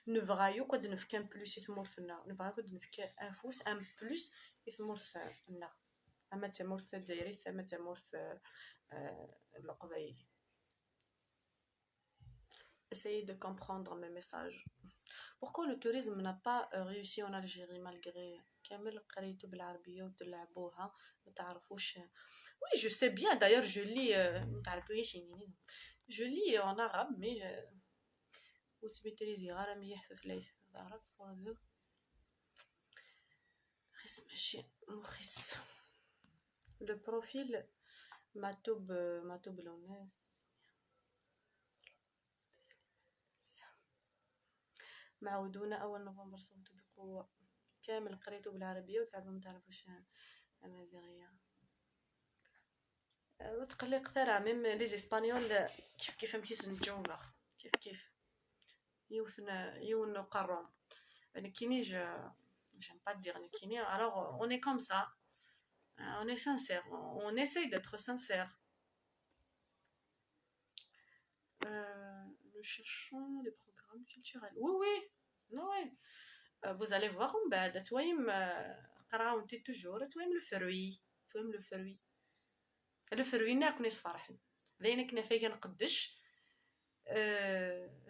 نبغايو قد نفك ان بلوس يثمرثنا نبغايو قد نفك انفوس ان بلوس يثمرثنا اما تمرث الجزائري اما تمرث القبائلي. Essayez de comprendre mes messages. Pourquoi le tourisme n'a pas réussi en Algérie malgré كامل قريتو بالعربية وتلعبوها ما تعرفوش. Oui, je sais bien. D'ailleurs, je lis je lis en arabe mais وتميتريزي غير مليح في ثلاث تعرف وذو خس ماشي مخس. Le profil ماتوب لوناس معودونا أول نوفمبر صوتو بقوة كامل قريتو بالعربية وتعبوا متعرفوش أمازيغية وتقلق ثرى ميم لي زيسبانيول كيف مكيسن الجوغا كيف يون قرون يعني كيني j'aime pas dire كيني alors on est comme ça on est sincère on essaye d'être sincère. Nous cherchons des programmes culturels. Oui non oui vous allez voir من بعد تويم قراو انت توجور تويم لو فروي ناكل ناس فرحن ذينا كنا فيا نقدش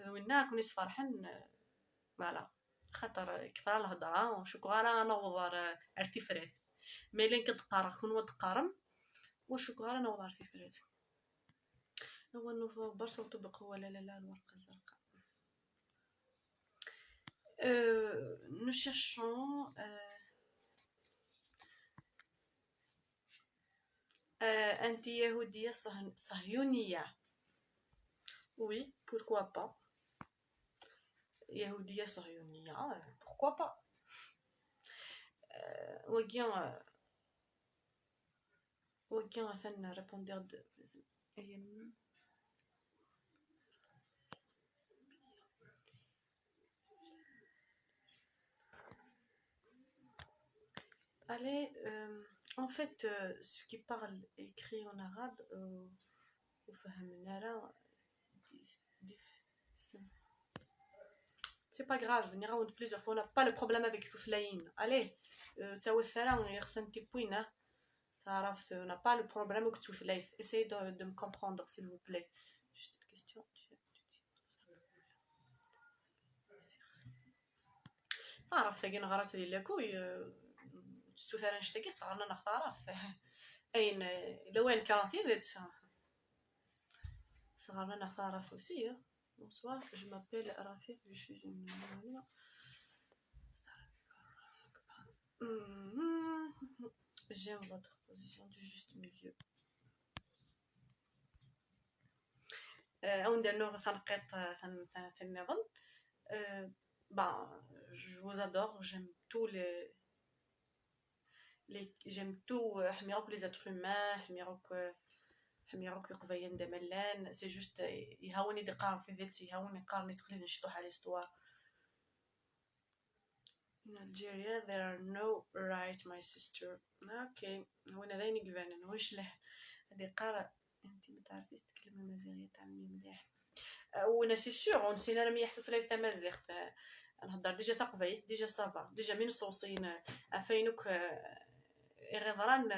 وينا كنا ناس فرحن فوالا خاطر كثر الهضره وشكرا نوضر ارتفرات ميلين كتقارا كون وتقارم وشكرا نوضر ارتفرات هو نوفمبر صوتو بقوة لا الورقة الزرقاء. Nous cherchons أنت يهودية صهيونية. Oui, pourquoi pas. يهودية صهيونية, pourquoi pas. وكان مثلا répondre de allez, en fait, ceux qui parlent et écrivent en arabe, c'est pas grave, on ira plusieurs fois, on n'a pas le problème avec Souflaïn. Allez, ça va faire un petit point. On n'a pas le problème avec Souflaïn. Essayez de me comprendre, s'il vous plaît. Juste une question. تعرف كي نغرات ديال لاكوي تستوثر نشتكي صغرنا نختارف اين لوين كراتي ذات صغرنا نختارف aussi. Bonsoir, je m'appelle Rafik, je suis une j'aime votre position du juste milieu. On dirait que النظام. Je vous adore, j'aime tous j'aime tout. حميروك les êtres humains, حميروك يقبين دملان. C'est juste يهوني دقار في ذاتي، يهوني قارني تقليد نشطوح على l'histoire. In Algeria there are no right my sister. اوكي وانا ذاين قبانا واش له هذه قارة انت ما تعرفيش تكلمي مزيغيه تعلمي مليح. وانا سي سور نسينا راه يحث ثلاثه مزيغ نهضر ديجا ثقفيت ديجا صافا ديجا من صوصين افينوك غضران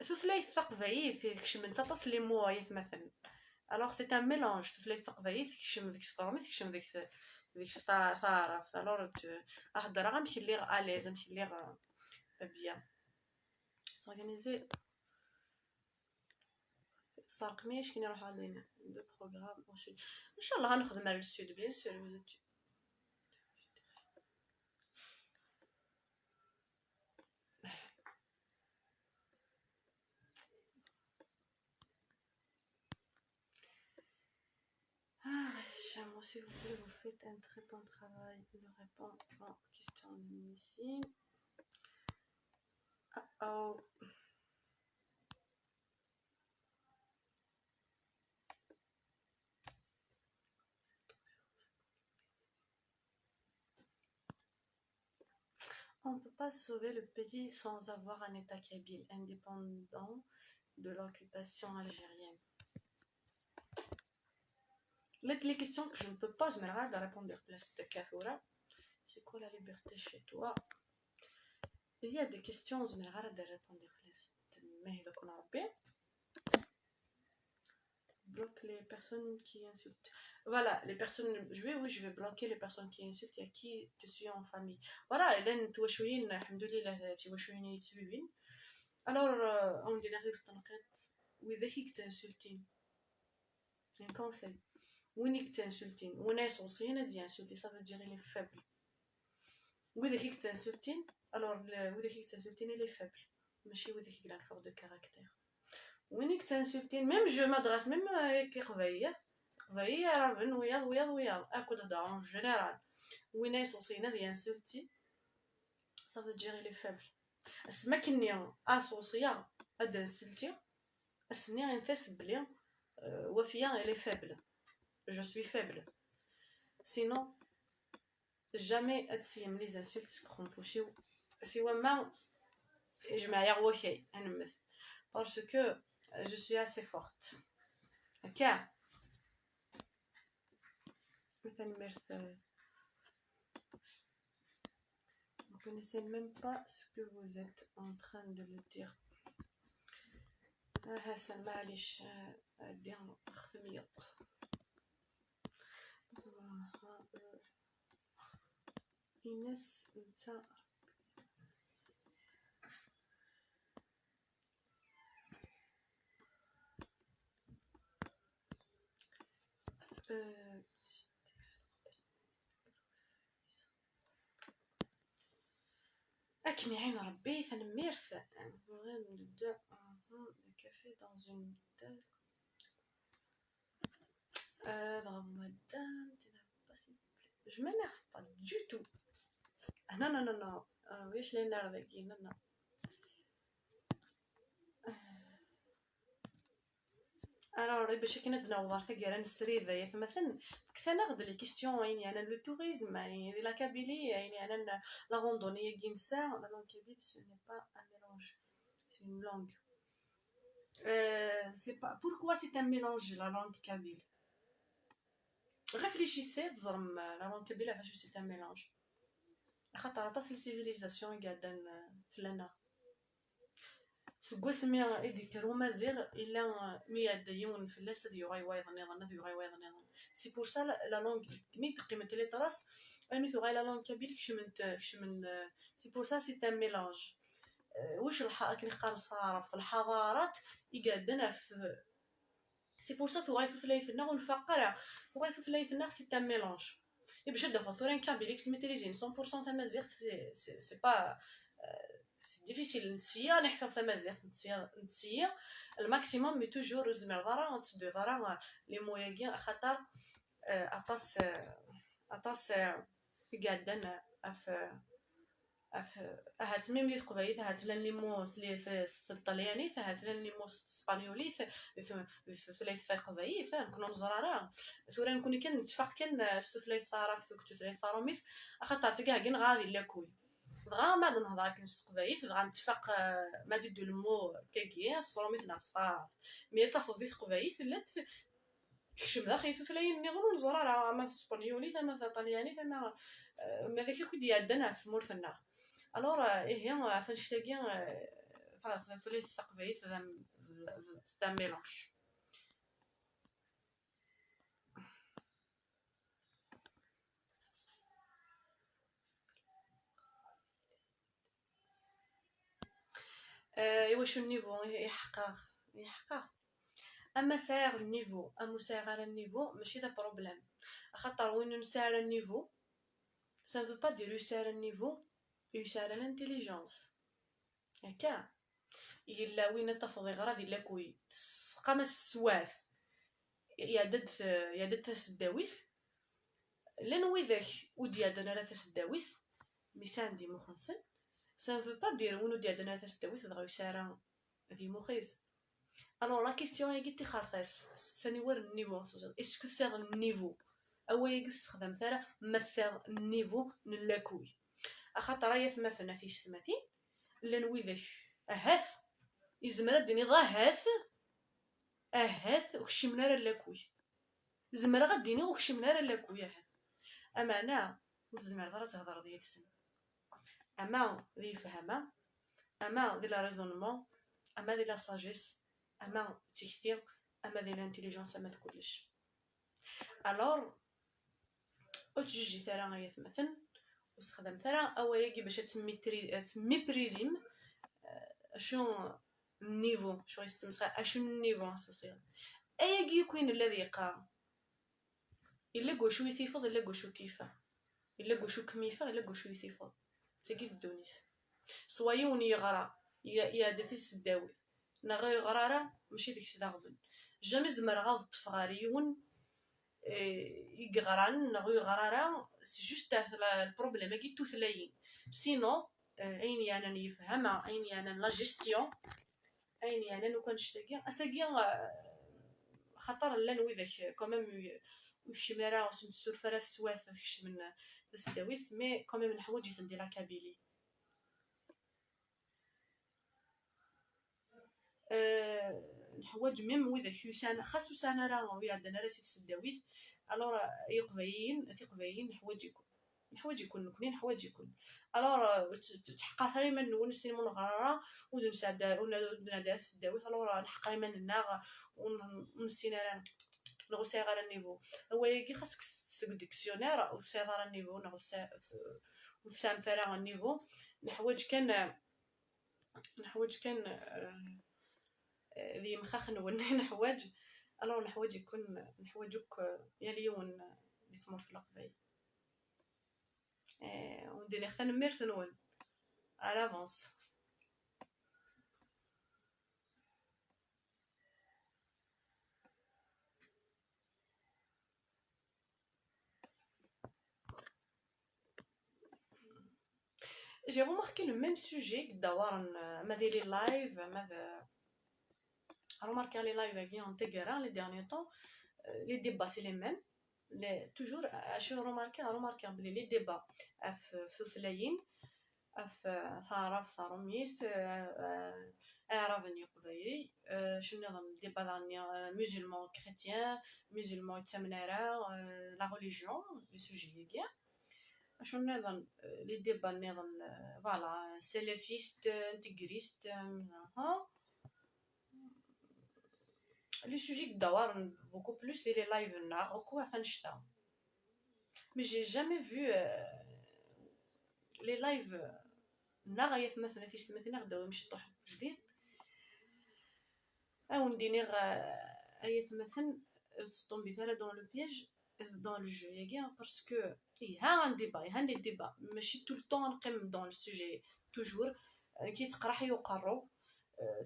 ثلاث ثقفيت كشم انت تصلي موايث مثلا. alors c'est un mélange ثلاث ثقفيت كشم ديك الصفرمي كشم ديك ثارف. alors اهضر غنمشي لي اليز نمشي لي bien s'organiser صارق ميش كي نروح علينا دو بروغرام ان شاء الله غنخدم على السود بيان سور. S'il vous plaît, vous faites un très bon travail. Il répond aux questions de médecine. Oh. On ne peut pas sauver le pays sans avoir un État kabyle indépendant de l'occupation algérienne. Les questions que je ne peux pas, je m'arrête à répondre place de Kafoura. C'est quoi la liberté chez toi? Il y a des questions, je m'arrête à répondre place de Mehda Konarabé. Bloque les personnes qui insultent. Voilà, les personnes. Je vais bloquer les personnes qui insultent et à qui tu suis en famille. Voilà, لأن توشوين الحمد لله توشوين يتسببين. Alors on dit نعرف تنقيت وإذا كيك تنسلتين. C'est un conseil. وينك تنسلتين وناس وصينا دي insulter ça veut dire il est faible. وإذا كيك تنسلتين alors وإذا كيك تنسلتين il est faible. ماشي وإذا كيك il a fort de caractère. وينك تنسلتين même je m'adresse même كي قضية راه وياض اكو دا en général ويناس وصينا دي insulter ça veut dire il est faible. اسما كني اسوسيا اد insulter اسني غنفاس بلي وفيا elle est faible. Je suis faible. Sinon jamais اتسيم لي insultes كونفوشيو سوا ما يجمع يا وكاي نمث parce que je suis assez forte. OK. Vous connaissez même pas ce que vous êtes en train de le dire. Hassan معليش دير خدمية. إيناس نتا Ok, كيما يعين ربي تنميرت. نبغي نبدا الكافي dans une tasse. Bravo madame, tu n'as pas si... Je m'énerve pas du tout. Ah non non non non, ويش اللي نرضيكي؟ non non. Alors باش كي ندناوض ثقيرا نسري ذايا مثلا كثر ناخذ لي كيستيون يعني انا لو توريزم يعني لا كابيلي يعني انا لا روندوني كينسا لا لونغ كابيل سو ني با ان ميلونج سي une langue. C'est pas pourquoi c'est un mélange la langue kabyle. Réfléchissez تزرم la langue kabyle علاش c'est un mélange. خاطر عطاس السيفيليزاسيون قاعده فلنا سكواسمي إديك رومازيغ إلا مياد يون فلاس ذي غاي وايض نظن ذي غاي وايض نظن سي بور سا لا لونغ مي تقيمت لي تراس أمي ثو غاي لا لونغ كابيل كشمن سي بور سا سي تان ميلانج. واش كي نقارن صارف الحضارات يقعدنا في سي بور سا ثو غاي في ثلاثنا ونفقر ثو غاي في ثلاثنا سي تان ميلانج. باش دافا ثورين كابيل كس ميتريزين 100% تمازيغ سي با ديفيسيل نتسيا نحفظ تمازيغ نتسيا الماكسيموم مي توجور زمر ضرا نتسدو ضرا لي موياكين خاطر اطاس قاعدين اف هات ميم يقضي هات لان لي مو لي الطلياني هات لان لي مو اسبانيولي في ثلاث قضايا فنكونوا مزرارا ثورا نكون كنتفق كان ثلاث طرف ثلاث طرميف خاطر تكاكين غادي لاكوي دغا ما نهضر كنشت قضايا دغا نتفق ما ديدو المو كاكيا صفرو مثل صار مي تاخذ ذي قضايا لا كشم داخل في فلاين نظن زرارا ما في اسبانيولي ما في طلياني ما داك كي يعدنا في مورثنا الور هي فنشتاقي ثلاث ثقبيت ستا ميلونج. واش النيفو يحقق اما ساير النيفو اما ساير على النيفو ماشي دا بروبليم خاطر وين نسار النيفو ça ne veut pas dire يسار النيفو يسار الانتيليجنس هكا الا وين تفضي غراضي لا كوي قامس سواف يا دد تسداويث لان ويذاك ودي عندنا لا تسداويث ميسان دي مخنسن ça ne veut pas dire وين ودي عندنا تسداويث دغيا يسار ذي مخيز. Alors la question هي قلتي خارطاس ساني ور النيفو اسكو سيغ النيفو او يستخدم ثرا ما سيغ النيفو نلاكوي خاطر راهي ثما فنا في سماتين لان ويذاك اهاث يزمر دني اهاث وكشمنا راه لاكوي زمر غديني وكشمنا راه لاكوي اما انا زمر راه تهضر ديال السن اما ذي فهمه اما دي لا ريزونمون اما دي لا ساجيس اما تكثير اما دي الانتيليجنس اما كلش. الور قلت جوجي ثرا غاية مثلا واستخدم ثرا اوياكي باش تميبريزيم شو النيفو شو يستمسخ اشو النيفو اساسيا اياكي يكون الذي يقع الا قوشو يثيفض الا قوشو كيفه الا قوشو كميفه الا قوشو يثيفض تاكي الدونيث سوايون يغرا يا دثي السداوي نغير غرارة ماشي ديك الشداغبن جامي زمر غاض تفغاريون يغران نغير غرارة سي جوست البروبليم كي توثلاين سينو عيني انا نفهمها عيني انا لا جيستيون عيني انا لو كان نشتاقي اساقيا خطر لا نويذاك كوميم وشميرا وسمت سورفرات سواث فيش من السداويث مي كوميم نحوج يفندي لا كابيلي نحوج ميم ويذاك يسان خاصو سانا راه ويعندنا راه سيت السداويث الور يقبايين نحوج يكون نكوني نحوج يكون الور تحقق ريما نونس من غراره ونساعد ونادى السداويث الور نحقق ريما لنا ونسينا راه نغسي غير النيفو هو كي خاصك تسق ديكسيونير وسير غير النيفو نغسي وسام فرا النيفو نحوج كان ذي مخاخ نون نحواج الو نحواج يكون نحواجك يا ليون اللي ثمر في القباي وندير خا نمير ثنون à l'avance. J'ai remarqué le même sujet d'avoir ma daily live, remarqué les lives en Téguéra les derniers temps, les débats c'est les mêmes. Toujours, je remarqué les débats في ثلاين في ثعرف ثروميس أعراب قبايل شنو نظن الديبا دانيا musulman chrétien musulman يتسمنارا la religion les sujets كاع شنو نظن les débats نظن voilà salafiste intégriste ها les sujets d'awar beaucoup plus les lives نار وكوا فنشتا mais j'ai jamais vu les lives نار يا مثلا في مثلا غداو يمشي طوح جديد او نديني اي مثلا tomber là dans le piège dans le jeu ياك parce que ها عندي ديبا ماشي tout le temps نقيم dans le sujet toujours كي تقرا يقروا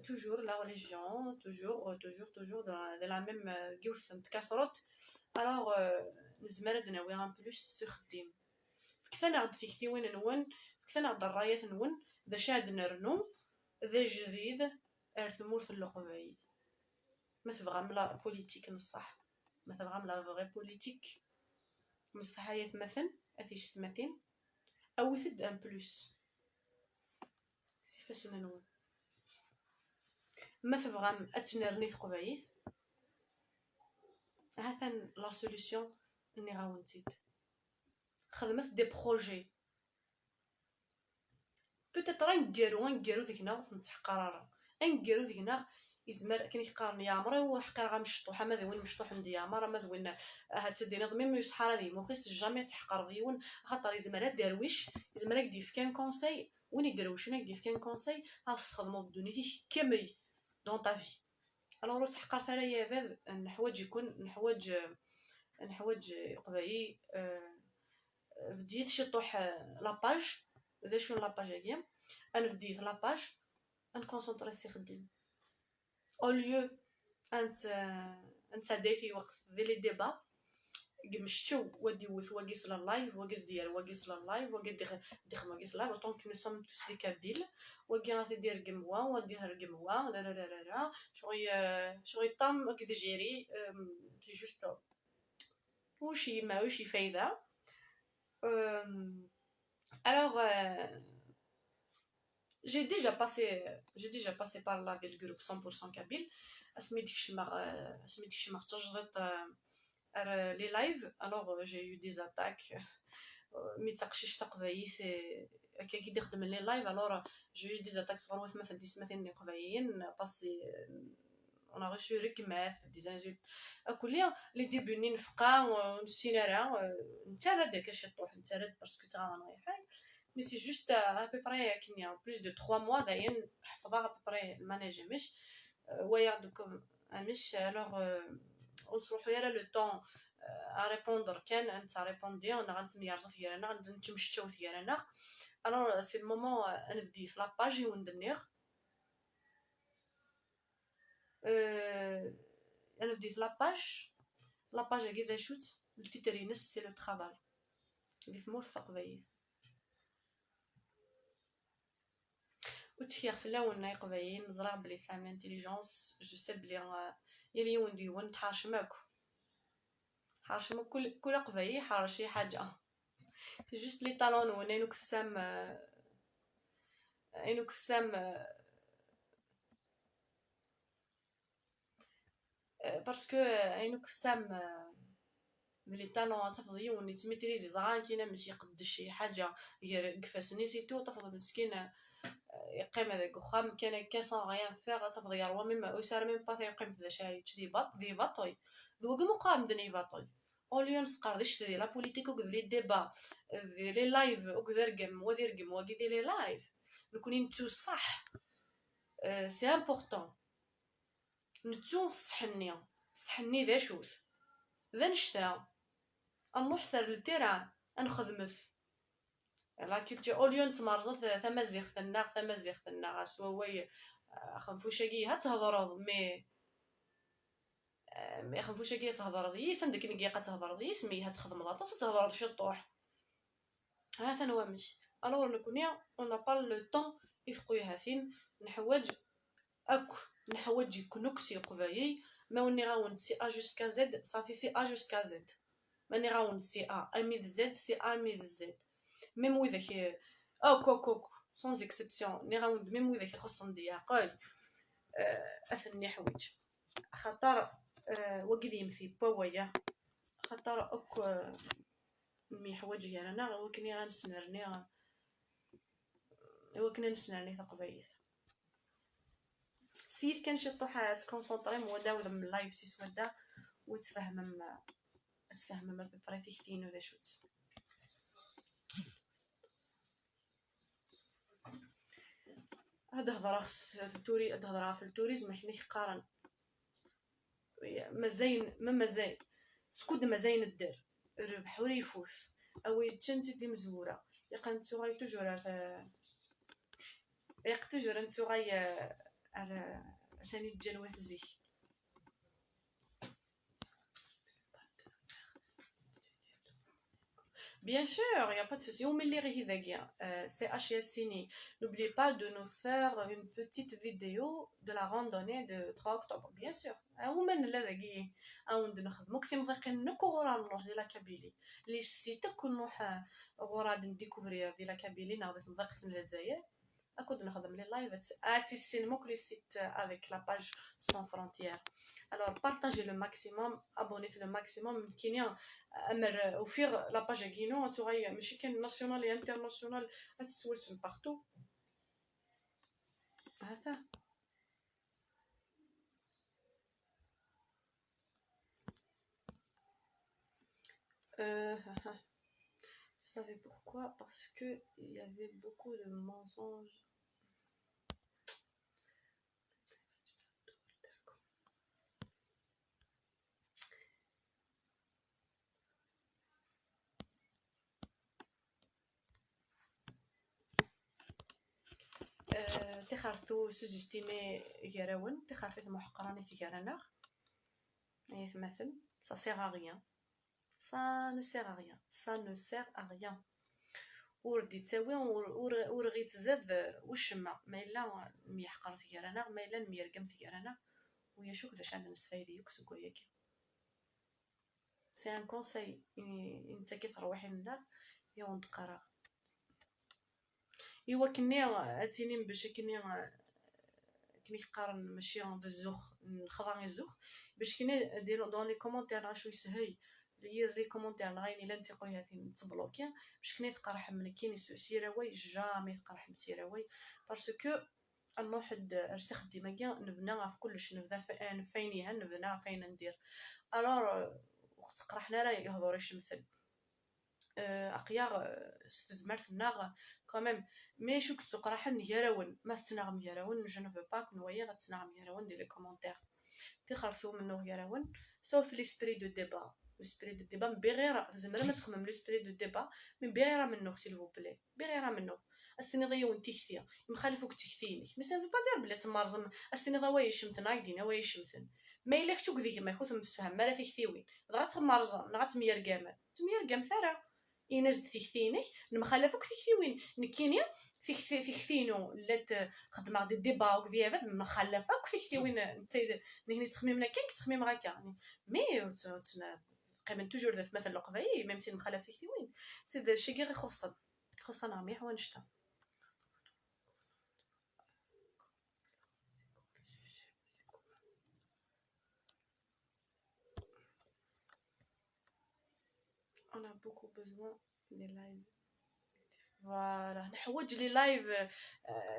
toujours la religion toujours dans la même جوث تكسرت alors نزمر ناوي ان بلوس سخديم كيف انا عند فيك وين نون كيف انا عند الرايات نون ذا شاد نرنو ذا جديد ارثمورث اللقباي ما تبغى ملا بوليتيك نصح ما تبغى ملا فغي بوليتيك نصح هي مثلا اثيش تمثين او يفد ان بلوس كيفاش نون ما تبغى اتنرني ثقبايث هاثن لا سوليوشن اني غاونتيد خدمت دي بروجي بوتيت راه نقارو ديكنا نتحقرر نقارو ديكنا يزمر كان يقارن يا عمري وحقر غنمشطوحه ما وين مشطوح ندي يا عمر ما وين هاد تدينا ضمي ما يصحى هذه مو خيس جامي تحقر ديون خاطر يزمر دارويش يزمر يدي في كان كونساي وين يقروش يدي في كان كونساي غتخدموا بدونيتي كامل دون تا في الوغ تحقر ثرايا باب نحواج يكون نحواج قبايي بديت شطوح لاباج ذا شنو لاباج هي انا بديت لاباج نكونسونطري سي خديم او ليو انت دايتي وقت ذي لي ديبا قمشتو ودي وث واقيس لايف واقيس ديال واقيس لايف واقي ديخ واقيس لايف طونك نو سوم توس دي كابيل واقي غادي دير قموا ودي هر قموا لا لا لا لا شوي طام كي جيري سي جوست وشي ما وشي فايده alors j'ai déjà passé par là avec le groupe 100% Kabyle اسمي ديك الشماغ تجرت les lives alors j'ai eu des attaques مي تقشيش تقبايث كي يخدم لي لايف alors j'ai eu des attaques صغار مثلا ديس مثلا قبايين باسي on a reçu ركمات des insultes كليا لي ديبوني نفقا ونسينارا نتا راه داك اش طوح نتا راه باسكو تا انا حاجه مي سي جوست ا بي بري كنيا بلوس دو 3 موا داين حفظها ا بي بري الماناجي مش ويا دوكم مش alors وصلوا يا لو طون ا ريبوندر كان انت ريبوندي انا غنتميرزو فيا انا غنتمشتو فيا انا alors سي المومون انا بديت لاباج وندنيغ انا بديت لاباج كذا شوت التيترينس سي لو طرافاي بديت مرفق بايد وتخير في اللون يقبايين نزرع بلي سام انتيليجونس جو سي بلي يلي وندي ون تحاشمك كل قبايي حار شي حاجه جوست لي طالون ونينو كسام اينو كسام باسكو اينو كسام لي طالون تفضي وني تميتريزي زعان كينا ماشي يقد شي حاجه غير كفاسني سيتو تفضل مسكين يقيم هذاك وخام كان كاسون غيان فيغ تفضي روا ميم وسار ميم با يقيم ذا شاي دي باطوي دوك مقام دني باطوي اوليون سقار ديش لا بوليتيك وكذ لي ديبا لي لايف وكذرقم وديرقم وكذي لي لايف نكون نتو صح سي امبورطون نتو صحني ذا شوث ذا نشتا نروح ثر للتيران نخدمث لا كولتور اوليو نتمرزط ثمازيغ سواوي خنفوشاكي تهضرض مي خنفوشاكي تهضرض يس عندك نكيقه تهضرض يس مي هتخدم لاطاس تهضرض شطوح هذا نوامش الوغ نكونيا اون با لو طون يفقويها فين نحوج يكونوكسي قبايي ما وني غاون سي ا جوسكا زد صافي سي ا جوسكا زد ماني غاون سي ا امي زد سي ا امي زد ميم وذاك كوك سون اكسبسيون ني غاوند ميم وذاك يخصن دياقل اثني حوايج خاطر وقديم في بوايا خاطر مي حوايج يانا وكني غنسنرني نسنرني تقبايل سيد كان شي طوحات كونسونطري مودا ولا من لايف سي سودا وتفهم ما براتيكتين وذا شوت هاد هضره في التوريزم ماشي نقارن مزين سكود مزين الدر الربح ورا يفوت اوي تشنتي دي مزوره يقنتو غاي توجور يقتجر انتو غاي على عشان يتجنوات زيك Bien sûr, il n'y a pas de souci. On met les rivières. C'est HSCini. N'oubliez pas de nous faire une petite vidéo de la randonnée de 3 octobre. Bien sûr. On met les rivières. On de nous ممكن نضيق نكورا نروح ديال كابيلي لي سيت كنروح غورا نديكوفري ديال كابيلي ناخذ نضيق في الجزائر اكود نخدم لي لايف اتي سينمو كل سيت avec la page sans frontières. Alors partagez le maximum, abonnez-vous le maximum كاينين امر وفيغ لا باج كينو تغي ماشي كان ناسيونال اي انترناسيونال تتوسم بارتو هذا Vous savez pourquoi? Parce que il y avait beaucoup de mensonges. تخرثو سوزيستيمي يراون تخرثت محقراني في كارنا اي مثل ça sert à rien ça ne sert à rien وردي تساوي ورغي تزاد وشما ما الا ميحقر في كارنا ما الا ميرقم في كارنا ويا شوك داش عندنا نسفايدي يكسك وياكي سي ان كونساي انت كي تروحي من الدار يا ونتقرا ايوا كني اتيني باش كني قارن ماشي ذا الزوخ نخضع الزوخ باش كني دير دون لي كومونتير شو يسهي لي كومونتير غايني لا نتيقوها تبلوكي باش كني تقرح من كاين سيراوي جامي تقرح مسيراوي باسكو الواحد رسخ ديما نبنى في كلش نبدا فين نبنى فين ندير الور وقت قرحنا راه يهضر يشمثل اقيار استزمرت الناغ كوميم مي شو كنت قراحه نيراون ما تنغم يراون جو نو با كنويا غتنغم يراون دير لي كومونتير تخرثو منو يراون سوف ليسبري دو ديبا ليسبري دو ديبا بغير زعما ما تخمم ليسبري دو ديبا من بغير منو سيل فو بلي بغير منو السني ضيون تيكثيا مخالفوك تيكثيني مي سان با دير بلي تمارزم السني ضواي شمثن عايدين واي شمثن ما الا كتو كذيك ما يخوث مفهم ما لا تيكثيوين غات تمارزم غات تميرقام ثرا ينزد تيكثينك نمخالفوك تيكثيوين نكينيا تيكثينو لا خدمه دي ديبا وكذا مخالفه كيكثيوين انت نهني تخميمنا كان كتخميم غاكا يعني مي قيمن توجور ذات مثل القضايا ميم سي مخالف تيكثيوين سي دا شي غير خصنا عميح ونشتا On a beaucoup besoin des lives. فوالا نحوج لي لايف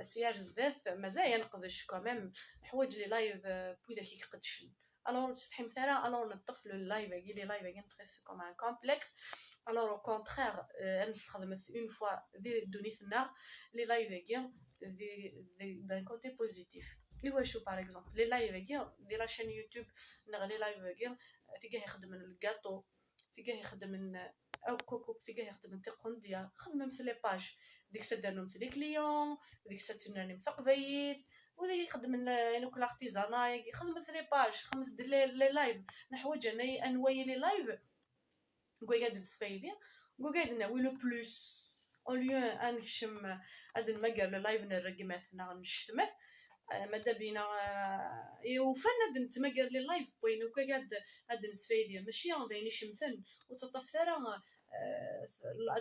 سياج زداث مازال ينقذش كوميم نحوج لي لايف بوذا كي يقدش الوغ تستحي مثلا الوغ نطف له اللايف كي لي لايف كي نطفي كوم ان كومبلكس الوغ او كونترير نستخدم اون فوا دوني ثنا لي لايف كي دي كوتي بوزيتيف لي واشو باغ اكزومبل لي لايف كي دي لا شين يوتيوب نغلي لايف كي تيجي يخدم الكاطو تيجي يخدم او كوكو تلقاه يخدم تيقونديا خدم في لي باج ديك سدارنهم لي كليون وديك ساتناني مثقبيت وذا يخدم لو كل ارتيزانا يخدم في لي باج خدم لي لايف نحوج انا انواي لي لايف قاعد نسفايدي قاعد ناوي لو بلوس اوليو انكشم هاد المقال لايف نرقي مثلا نشتمه مادا بينا وفن هاد نتمقر لي لايف بوين وكا قاعد نسفايدي ماشي دايني شمثن وتطف ثرا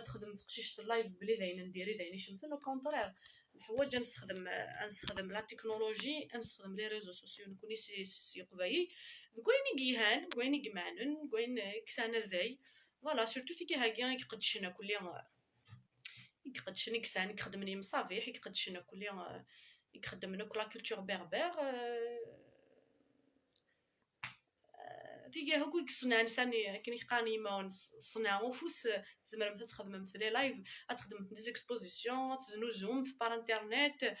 تخدم تقشيش اللايف بلي داين نديري دايني شمثن او كونطرير الحوايج نستخدم لا تكنولوجي نستخدم لي ريزو سوسيو نكوني سي قبايي كوين جيهان كوين جمعنن كوين كسانا زي فوالا سورتو تيكي هاكيا يقدشنا كليا يقدشني كسان يخدمني مصافيح يقدشنا كليا يخدمنا كل لا كولتور بربر تيجي هكو يصنع انسان كي يقاني ما صنع وفوس تزمر مثلا تخدم مثل لي لايف تخدم دي زيكسبوزيسيون تزنو زوم في بار انترنت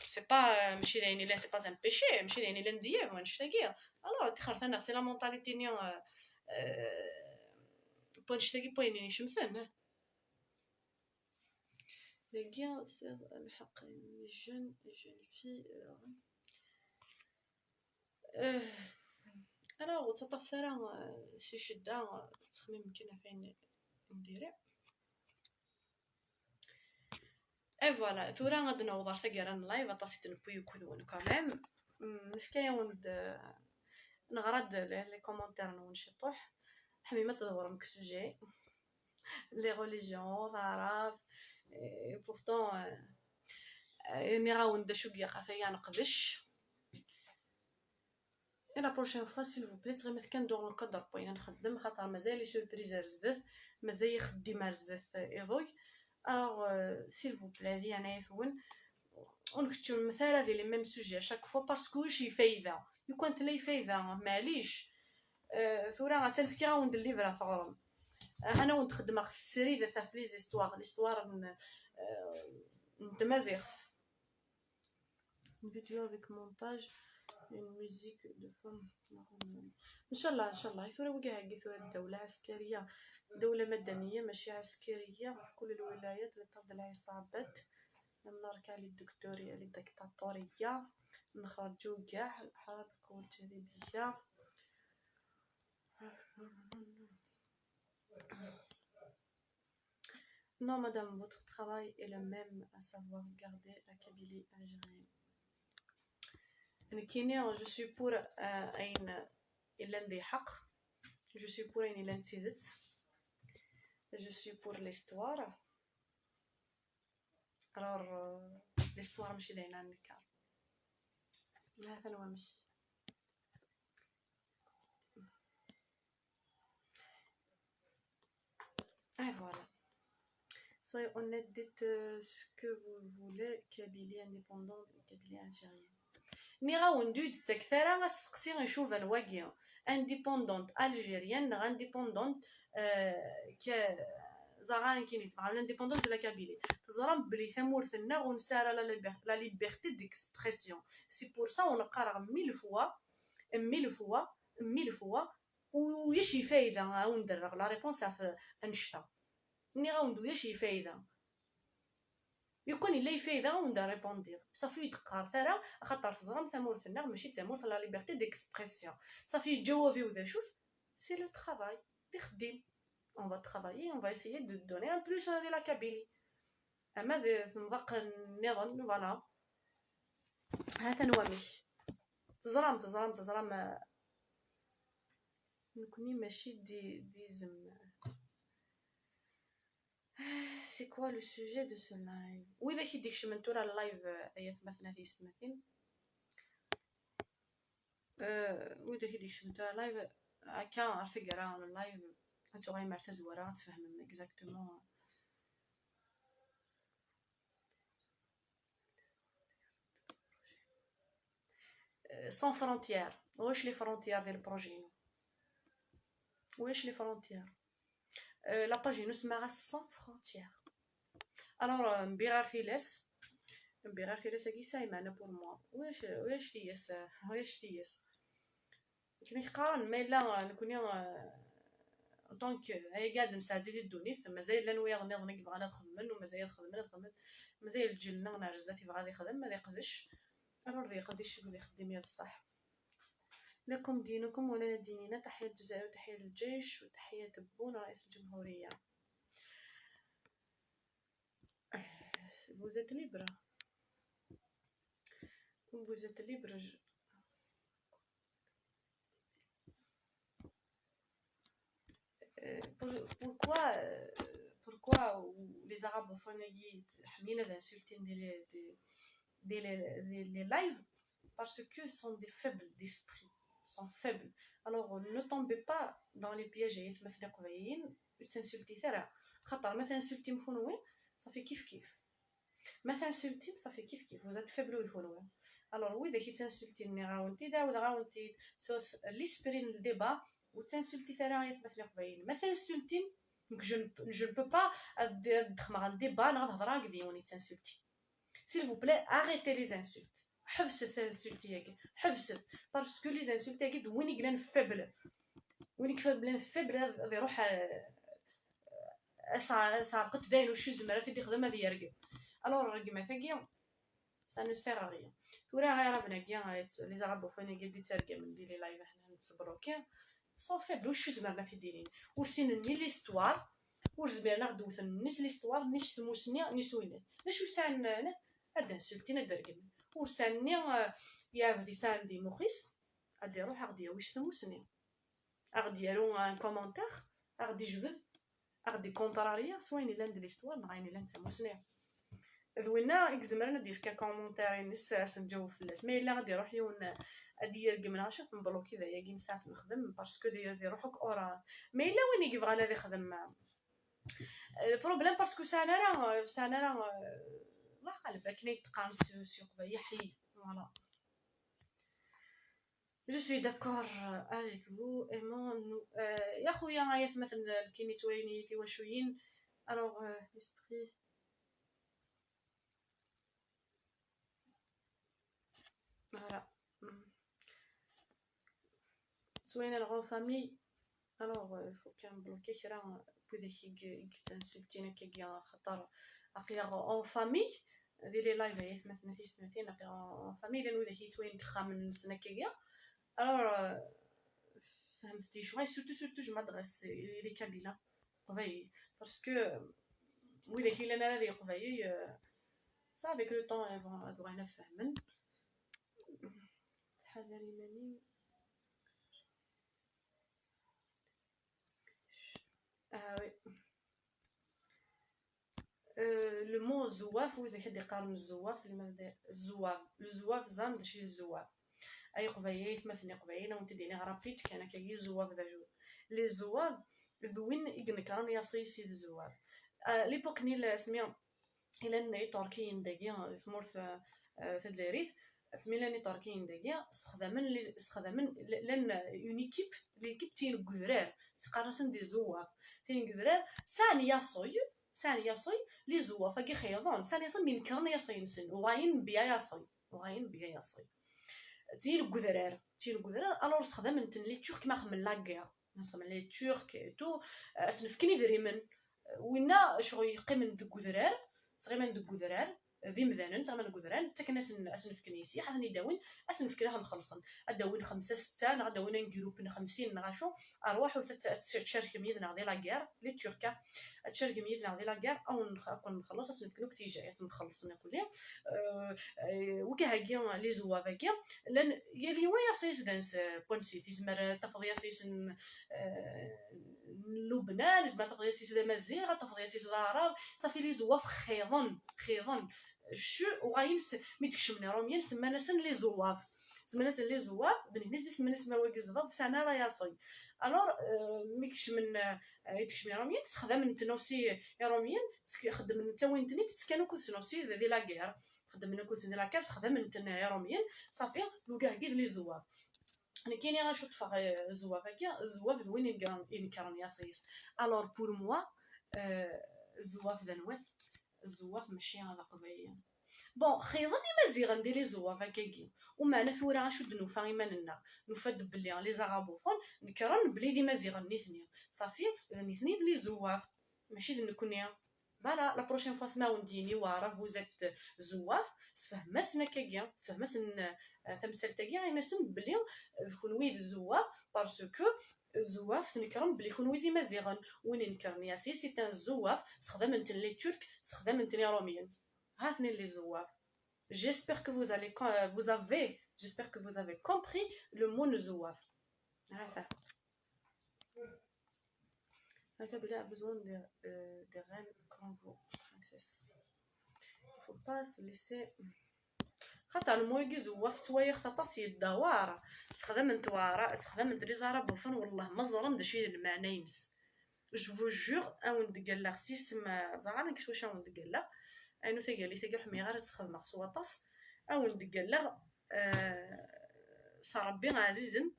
سي با ماشي يعني لا سي با ان بيشي ماشي يعني لا ندير وانا نشتاقي الوغ تخرت انا سي لا مونطاليتي ني بون نشتاقي بوين يعني شمثن لقيا الحق جون في انا وتطف ثرا شي شده تخميم يمكن فين نديري اي فوالا ثورا غادي نوضر ثقران لايف طاسيت نبوي كذون كلام نفكايا ونبد نغرد لي كومونتير ونشطوح حميمه تدور مكسوجي لي ريليجيون العرب بورتون مي غاوند شويه خافيا نقدش لا بروشين فوا سيل فو بليت غير مثل كندور نقدر بوين نخدم خاطر مازال سوربريز رزدت مازال يخدم رزدت ايضوي الوغ سيل فو بلي انا يفون ونكتشو المثال هذه لي ميم سوجي شاك فوا باسكو شي فايده يكون تلاي فايده معليش ثورا غتنفكر وندليفرا ثغرم انا ونخدم في السري ذا في لي زيستوار نتمازيغ فيديو افيك مونتاج une musique de femme ان شاء الله ان شاء الله ثورة وقع هكي ثورة دولة عسكرية دولة مدنية ماشي عسكرية كل الولايات اللي تفضل هاي صعبت لما نركع للدكتورية للدكتاتورية نخرجو كاع الحرائق والجاذبية Non madame, votre travail est le même, à savoir garder la Kabylie algérienne. Je suis pour un إلا ندي حق je suis pour un إلا نتيدت je suis pour l'histoire alors l'histoire ماشي داينا نكار هذا هو ماشي voilà soyez honnête dites ce que vous voulez Kabylie indépendante ou Kabylie algérienne مي غاوندو تكثر غنسقسي غنشوف الواقيه انديبوندونت الجيريان غا انديبوندونت ك زغان كاين يتبع الانديبوندونت لا كابيلي تزرم بلي ثمورثنا ونسارا لا ليبرتي ديكسبرسيون سي بور سا ونقرا ميل فوا ويشي فايده غندرغ لا ريبونس في انشطه ني غاوندو يشي فايده يكون الا يفايده وندير ريبوندير صافي يتقار ثرا خاطر تزرم ثمورثنا ماشي تمورث لا ليبرتي ديكسبرسيون صافي يتجاوبي وذا شوف سي لو طرافاي تخدم on va travailler on va essayer de donner un plus de la Kabylie اما نبقى نظن فوالا هذا نوامي تزرم نكوني ماشي ديزم C'est quoi le sujet de ce live وإذا كي ديك شمنتورا اللايف أيات مثلا في سمثين وإذا كي ديك شمنتورا اللايف هكا عرفي قرا اللايف هاتو غاي مرتز ورا غتفهم اكزاكتومون sans frontières واش لي فرونتيير ديال البروجي واش لي فرونتيير لا باجي اسمها sans frontières alors مبيغار فيلاس هكي سايمانه بور موا واش تياس كي نقارن ما الا نكوني دونك هي قاعده نساعد الدونيت مازال لا نويا نظن يبغى نخدم ومازال خدم مازال تجينا نعرز تيبغى غادي يخدم ما يقدش الو راه يقدش يقول يخدم يا الصح. لكم دينكم ولنا ديننا. تحية الجزائر وتحية للجيش وتحية تبون رئيس الجمهورية. vous êtes libre vous êtes libre pourquoi les arabophones حمينا d'insulter les lives parce que sont des faibles d'esprit sont faibles. Alors ne tombez pas dans les pièges مثلا قبيين تنسلتي ثرا خاطر مثلا سلتي مخونوين صافي كيف ما تنسلتي صافي كيف vous êtes faible ويخونوين. alors وي داكي تنسلتيني غاونتي غاونتي سوف ليسبرين الديبا وتنسلتي ثرا مثلا قبيين ما تنسلتي je ne peux pas ندخل الديبا نهضر هكذا وني تنسلتي. s'il vous plaît arrêtez les insultes. حبست الانسولتي حبست باسكو لي زانسولتي كي وين كلان فابل وين كفابل فابل غادي يروح ساقط داين وشو زمره في دي خدمه ديال رقم. الوغ رقم ثاكي سا نو سير ريان وراه غير بناكيا لي زعبوفوني قد ترقم ندير لي لايف حنا نتصبروا كي سون فابل وشو زمرنا في ديرين ورسينني ليستوار ورزبينا غدوث الناس ليستوار نيش تموسني نسوينا نشو سان هذا سلتينا درقم ورساني يا بدي ساندي مخيس غادي يروح غادي واش تموسني غادي يرو ان كومونتير غادي يجبد غادي كونطراريا سواين الا ندير ليستوار نغايني لا نتموسني ذوينا اكزمرنا ندير كا كومونتير نس نجاوب في الناس ما الا غادي يروح يون غادي يرقم ناشط نبلوكي ذا ياكين ساعات نخدم باسكو دير روحك اورا ما الا وين يبغى انا يخدم البروبليم باسكو سانا الله قلب كنا يتقان سوق يحيي فوالا. Je suis d'accord avec vous aimant nous يا خويا غاية مثلا كاين توينيتي وشويين الوغ ليسبري فوالا زوينه الغو فامي الوغ فو كان بلوكي كرا بوداكي تنسلتينا كيا خاطر اقيا اون فامي ديري لايف عيط مثلا في سنتين اقيا اون فامي لانه داكي توين كخا من سنه كيا الوغ فهمتي شويه سورتو جو مادريس لي كابيلا قبايل باسكو وي داكي لنا هذه قبايل صافي كو طون بغينا نفهمن حذري ماني وي لو مو زواف وإذا كان يقارن الزواف لماذا الزواف زان داشي الزواف اي قبايل مثلا قبايل وانت ديني غرابيت كان كاي زواف دا جو لي زواف ذوين يقنكران يا سيد الزواف ليبوك نيل سميا الا ني تركيين داكيا في مورث تدزايريت سميلاني تركيين داكيا استخدامن لان اون ليكيب تين غورار تقارنسن دي زواف تين غورار ثاني يصي لي زواف كي خيضون ثاني يصي من كان يصي نسن وغاين بيا يصي تين غورار الوغ استخدامن لي تورك ما خمن لاكير نسمع لي تورك تو اسنفكني دريمن وينا شغل يقيمن دغورار تغيمن دغورار ذي مذانن تغيمن دغورار حتى كناس اسنف كنيسي حنا نداون اسنف كلها نخلصن اداون 5 6 نغداون جروب 50 نغاشو ارواح تشارك ميدنا ديال لاكير لي توركا تشارك ميدنا ديال لاكير او نخلص اسنف كنو كتيجا نخلص نقول وكهاكيا لي زوافاكيا لان يلي ويا سيس دانس بونسي تزمر تفضيا سيس لبنان زعما تفضيا سيس مزيغ تفضيا سيس العرب صافي لي زواف خيضن شو وغاين ميتكشمنا روميان سمانا سن لي زواف بني ناس سمانا سما واكزواف سانا راه ياصي الوغ ميكشمن يتكشمنا روميان تخدم نتنوسي روميان تخدم نتا وين تني تتكانو كنسنوسي دي لاكير خدم لنا كنت ندير لاكير تخدم نتا روميان صافي لو كاع كي لي زواف انا كاين غاشو تفاق زواف هكا زواف وين ينكرن ياسيس الوغ بور موا زواف دنوات الزواف ماشي على قضيه بون خيرا مزيغا ندير لي زواف هكاكي ومعنا ثورا غنشد نوفا ايماننا نوفاد بلي لي زغابوفون نكرن بلي دي مزيغا نيثني صافي نيثني لي زواف ماشي نكوني فوالا لا بروشين فوا سما ونديني وارا فوزات زواف سفهمسنا كاكيا سفهمسن تمثال تاكيا غينسن بلي كونوي زواف باسكو زواف نكرم بلي كونوي دي مزيغا وين نكرني ياسي سي تان زواف استخدمت لي ترك استخدمت لي روميين هاثني لي زواف. J'espère que j'espère que vous avez compris le mot zouaf. Elle a besoin de reines comme vous, princesse. Il ne faut pas se laisser. خاطر المويقي زواف توايخ تطاس يدوار استخدمت وارا استخدمت لي زارا بوفن والله ما زرم داشي المعنى يمس جو فو جور اون دقال سيسم زعما كشوش اون دقال انو تقالي تقال حمي غير تخدم سواطاس اون دقال صربي عزيزن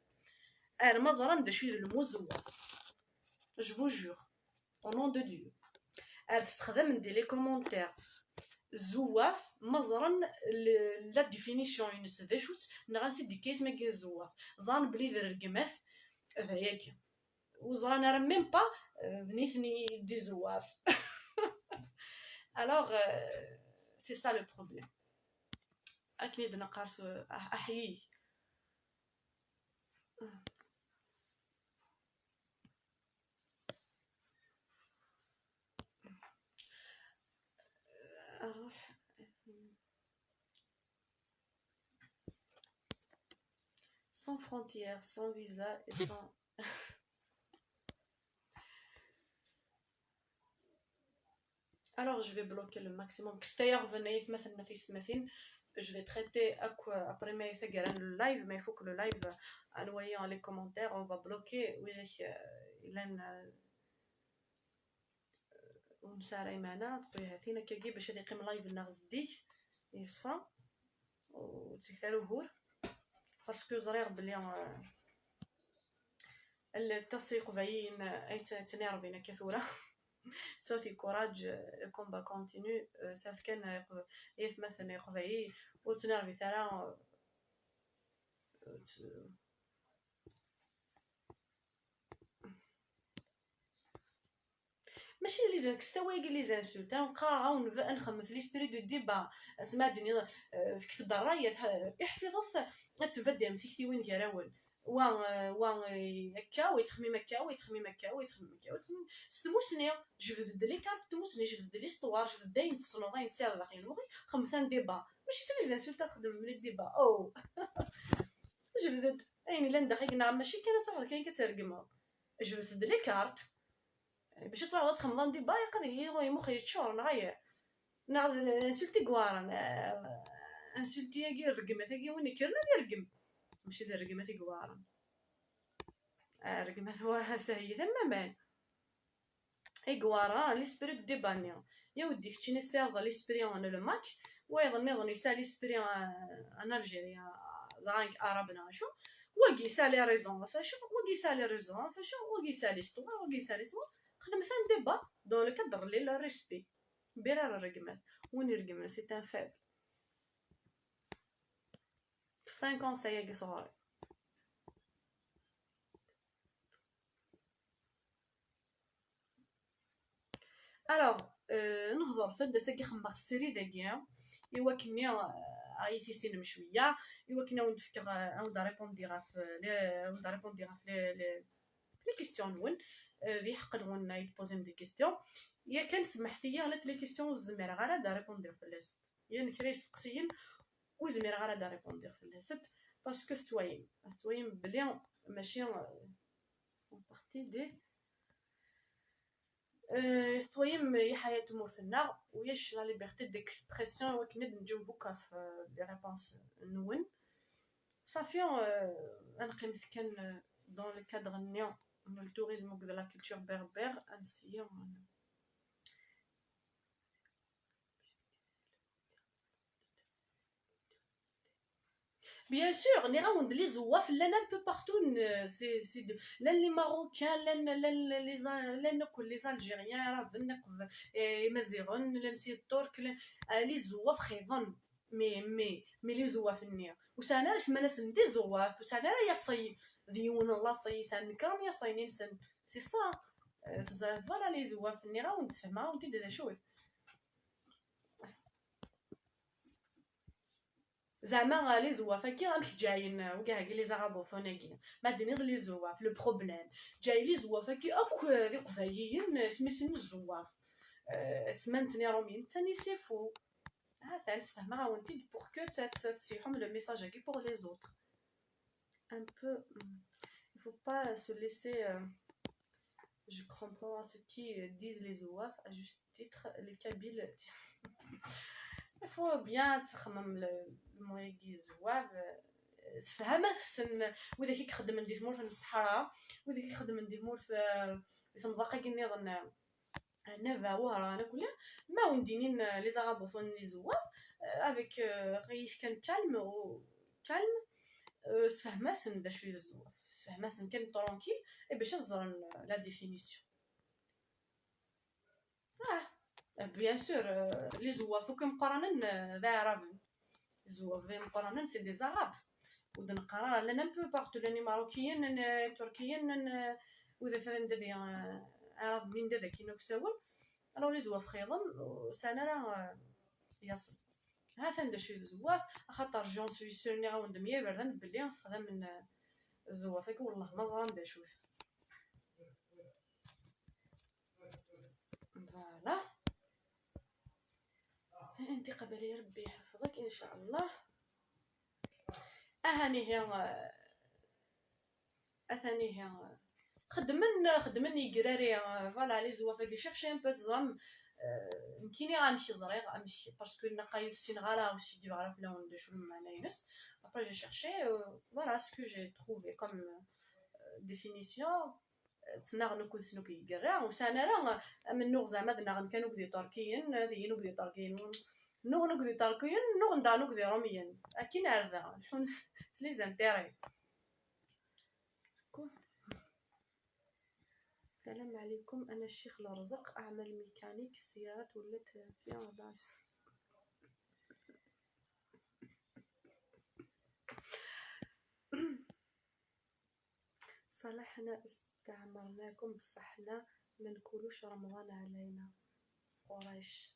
انا ما زرم داشي الموزواف جو فو جور او نون دو ديو تستخدم ندير لي كومونتير زواف مزرن لا ديفينيسيون ينس ذا شوت نغنسي دي كيس ماكي زواف زان بلي ذا الرقماث هياك وزران راه ميم با بنيثني دي زواف الوغ سي سا لو بروبليم اكني نقارس احيي اروح sans frontières, sans visa et sans alors je vais bloquer le maximum كستاير venez مثلا في سمثين je vais traiter après ما يثقرن اللايف ما يفوك le live en voyant les commentaires on va bloquer ويجي لان ونساري معنا خويا هاتينا كاكي باش يقيم لايف لنا غزديك يصفى وتكثروا هور باسكو زريغ بلي التسويق باين اي تنيرفينا كثوره صوتي كوراج كومبا كونتينيو ساف كان يتمثل يقضي وتنرفي ثرا ماشي لي زاك استوايق لي زانسولت نقرا ونخمم في لي سبيري دو ديبا اسمع الدنيا كتب الرايه احفظ تبدا في وين كراول وان هكا ويتخمم هكا ويتخمم هكا ويتخمم هكا ستموسني جو فد لي كارت تموسني جو فد لي ستوار جو فد داين تصنو تسال باقي المغي خمثان ديبا ماشي سالي زانسولت تخدم لي ديبا او جو فد اين لا ندخل نعم ماشي كانت واحد كاين كترقم جو فد لي كارت باش تعرض تخمضان دي باي قضيه غوي مخي تشور نغير نعرض انسلتي كوارن انسلتي يا الرقمه ثقي وين كرنا يرقم ماشي ذا الرقمه ثقي كوارن الرقمه هو سهيه ثم مان اي كوارن لي سبيريت دي بانيا يا ودي كنتي نساغ لي سبيريون انا لو ماك وايضا نظن يسال لي سبيريون انا الجيريا زعانك عربنا شو وقي سالي ريزون فاشو وقي سالي ريزون فاشو وقي سالي ستوا وقي سالي ستوا خدم ثان ديبا دون لو كادر لي لا ريسبي بيرا الرقمات وين يرقم سي تان فاب ثان كونساي كي صغاري الوغ نهضر فد ساكي خمر السيري داكيا ايوا كني عيتي سينم شويه ايوا كنا ونفكر اون دا ريبوندي غاف لي كيستيون نون ذي حق نون يبوزيم دي كيستيون يا كان سمح ليا غلط لي كيستيون الزمير غير دا ريبوندير في اللاست يا نكري سقسيين وزمير غير دا ريبوندير في اللاست باسكو توين بلي ماشي اون بارتي دي توين هي حياة مورثنا وياش لا ليبرتي ديكسبرسيون وكنا نجاوبو كاف لي ريبونس نون صافي نقيم كان دون لو كادر نيو le tourisme ou de la culture berbère ainsi بيان سور ني راوند لي زواف لان ان بو بارتو سي لان لي ماروكان لان نقول لي الجيريان راه نقف مازيغون لان سي الترك لي زواف خيضن مي لي زواف النيا وسانا اسم ناس ندي زواف وسانا يا صي ديون الله صي سان كرم يا صي ننسن سي صا فوالا لي زواف النيا راوند تفهمها وانت دا شوف زعما لي زواف كي راهمش جايين وكاع لي زغابوفون ما دينيض لي زواف لو بروبليم جاي لي زواف كي اكو لي قفايين سميسن الزواف سمنتني رومين تاني سي فو ها تفهمها وانت بور كو تسيحهم لو ميساج كي بور لي زوتر un peu il faut pas se laisser je comprends ce qui disent les zouaf à juste titre les kabyles il faut bien تخمم المويقي زواف تفهمت وإذا كي يخدم ندي ثمور في الصحراء وإذا كي يخدم ندي ثمور في مضاقة كي نظن نافا وهرانا كلها ما وندينين لي زارابوفون لي زواف افيك غيش كان كالم و كالم تفهماسن دا شويه الزواف تفهماسن كان طرونكيل باش نزرن لا ديفينيسيون بيان سور لي زواف كي مقارنين ذا عرب زواف مقارنين سي دي زعاب ودنا قرار لنا بو بارتو لاني ماروكيين تركيين وذا فين دادي عرب من دادا كينو كساول الو لي زواف خيضن سانا راه يصل ها تندا شويه زواف خاطر جون سوي سورني غاوند مية بردان بلي نستخدم من الزواف هكا والله ما زران دا شوف فوالا انت قبلي ربي يحفظك ان شاء الله اثاني هي خدمن يقراري فوالا لي زواف كي شيرشي ان بو تزرم يمكنني غنمشي زريغ غنمشي باسكو نقايو السينغالا وسي دي عرف لا وند شنو معنى ينس après j'ai cherché voilà ce que j'ai trouvé comme définition تناغ نكون سنو كيقرا وسانا راه من نوغ زعما دنا كانوا كدي تركيين هذه نوغ دي تركيين نوغ دي تركيين نوغ ندا نوغ دي روميين اكين عرفا الحون لي زانتيري السلام عليكم انا الشيخ الرزق اعمل ميكانيك السيارات ولات فيها 14 صالحنا استعمرناكم بصح حنا ما نقولوش رمضان علينا قريش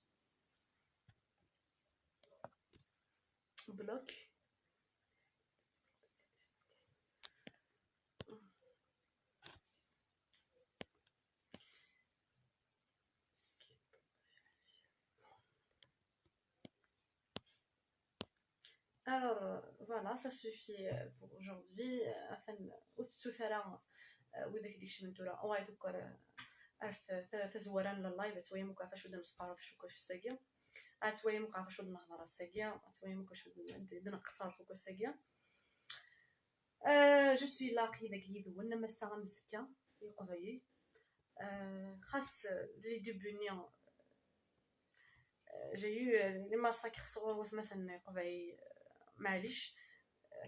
بلوك Alors voilà, ça suffit pour aujourd'hui. Afin وتسوثرا وإذا كديك شمنتورا أو غيتذكر تزوران لللايف تويا مكافا شو دم سقارف شو كاش الساقية تويا مكافا شو نهضر الساقية تويا مكافا شو نقصر فوق الساقية جو سوي لا كي يذون ما الساعة مسكة يقضي خاص لي ديبونيون جايو لي ماساكر صغور مثلا يقضي معليش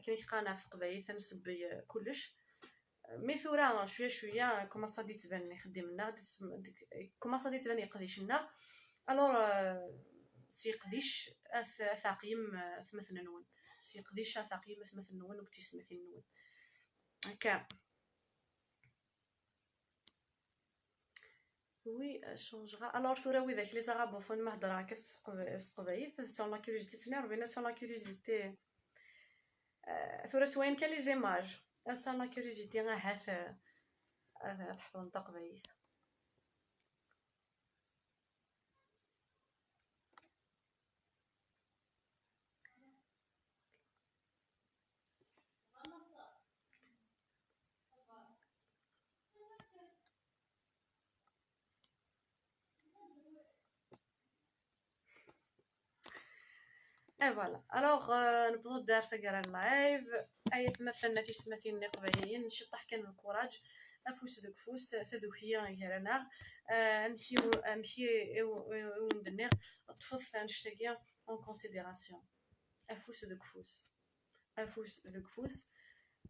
كاين كيقانا في قضايا تنسبي كلش مي ثورا شويه كوماسا دي تبان يخدم لنا كوماسا دي تبان يقديش لنا الور سي قديش ثقيم مثلا نون سي قديش ثقيم مثلا نون وكتيس مثلا نون هكا وي شونجرا الور ثورا وي داك لي زارابوفون ما هضرا كسقبايث سون لا كيوريزيتي تنير بينا سون لا كيوريزيتي ثورة وين كان لي زيماج سون لا كيوريزيتي غاهات تحفظ نطق بايث اي فوالا الوغ نبدو دار فقرا اللايف اي تمثلنا في سماتين قبايلين نشطح كان الكوراج افوس دوك فوس تذوكيه غيرنا نمشي وندنيغ طفف نشتاقيا اون كونسيديراسيون افوس دوك فوس افوس ذوك فوس.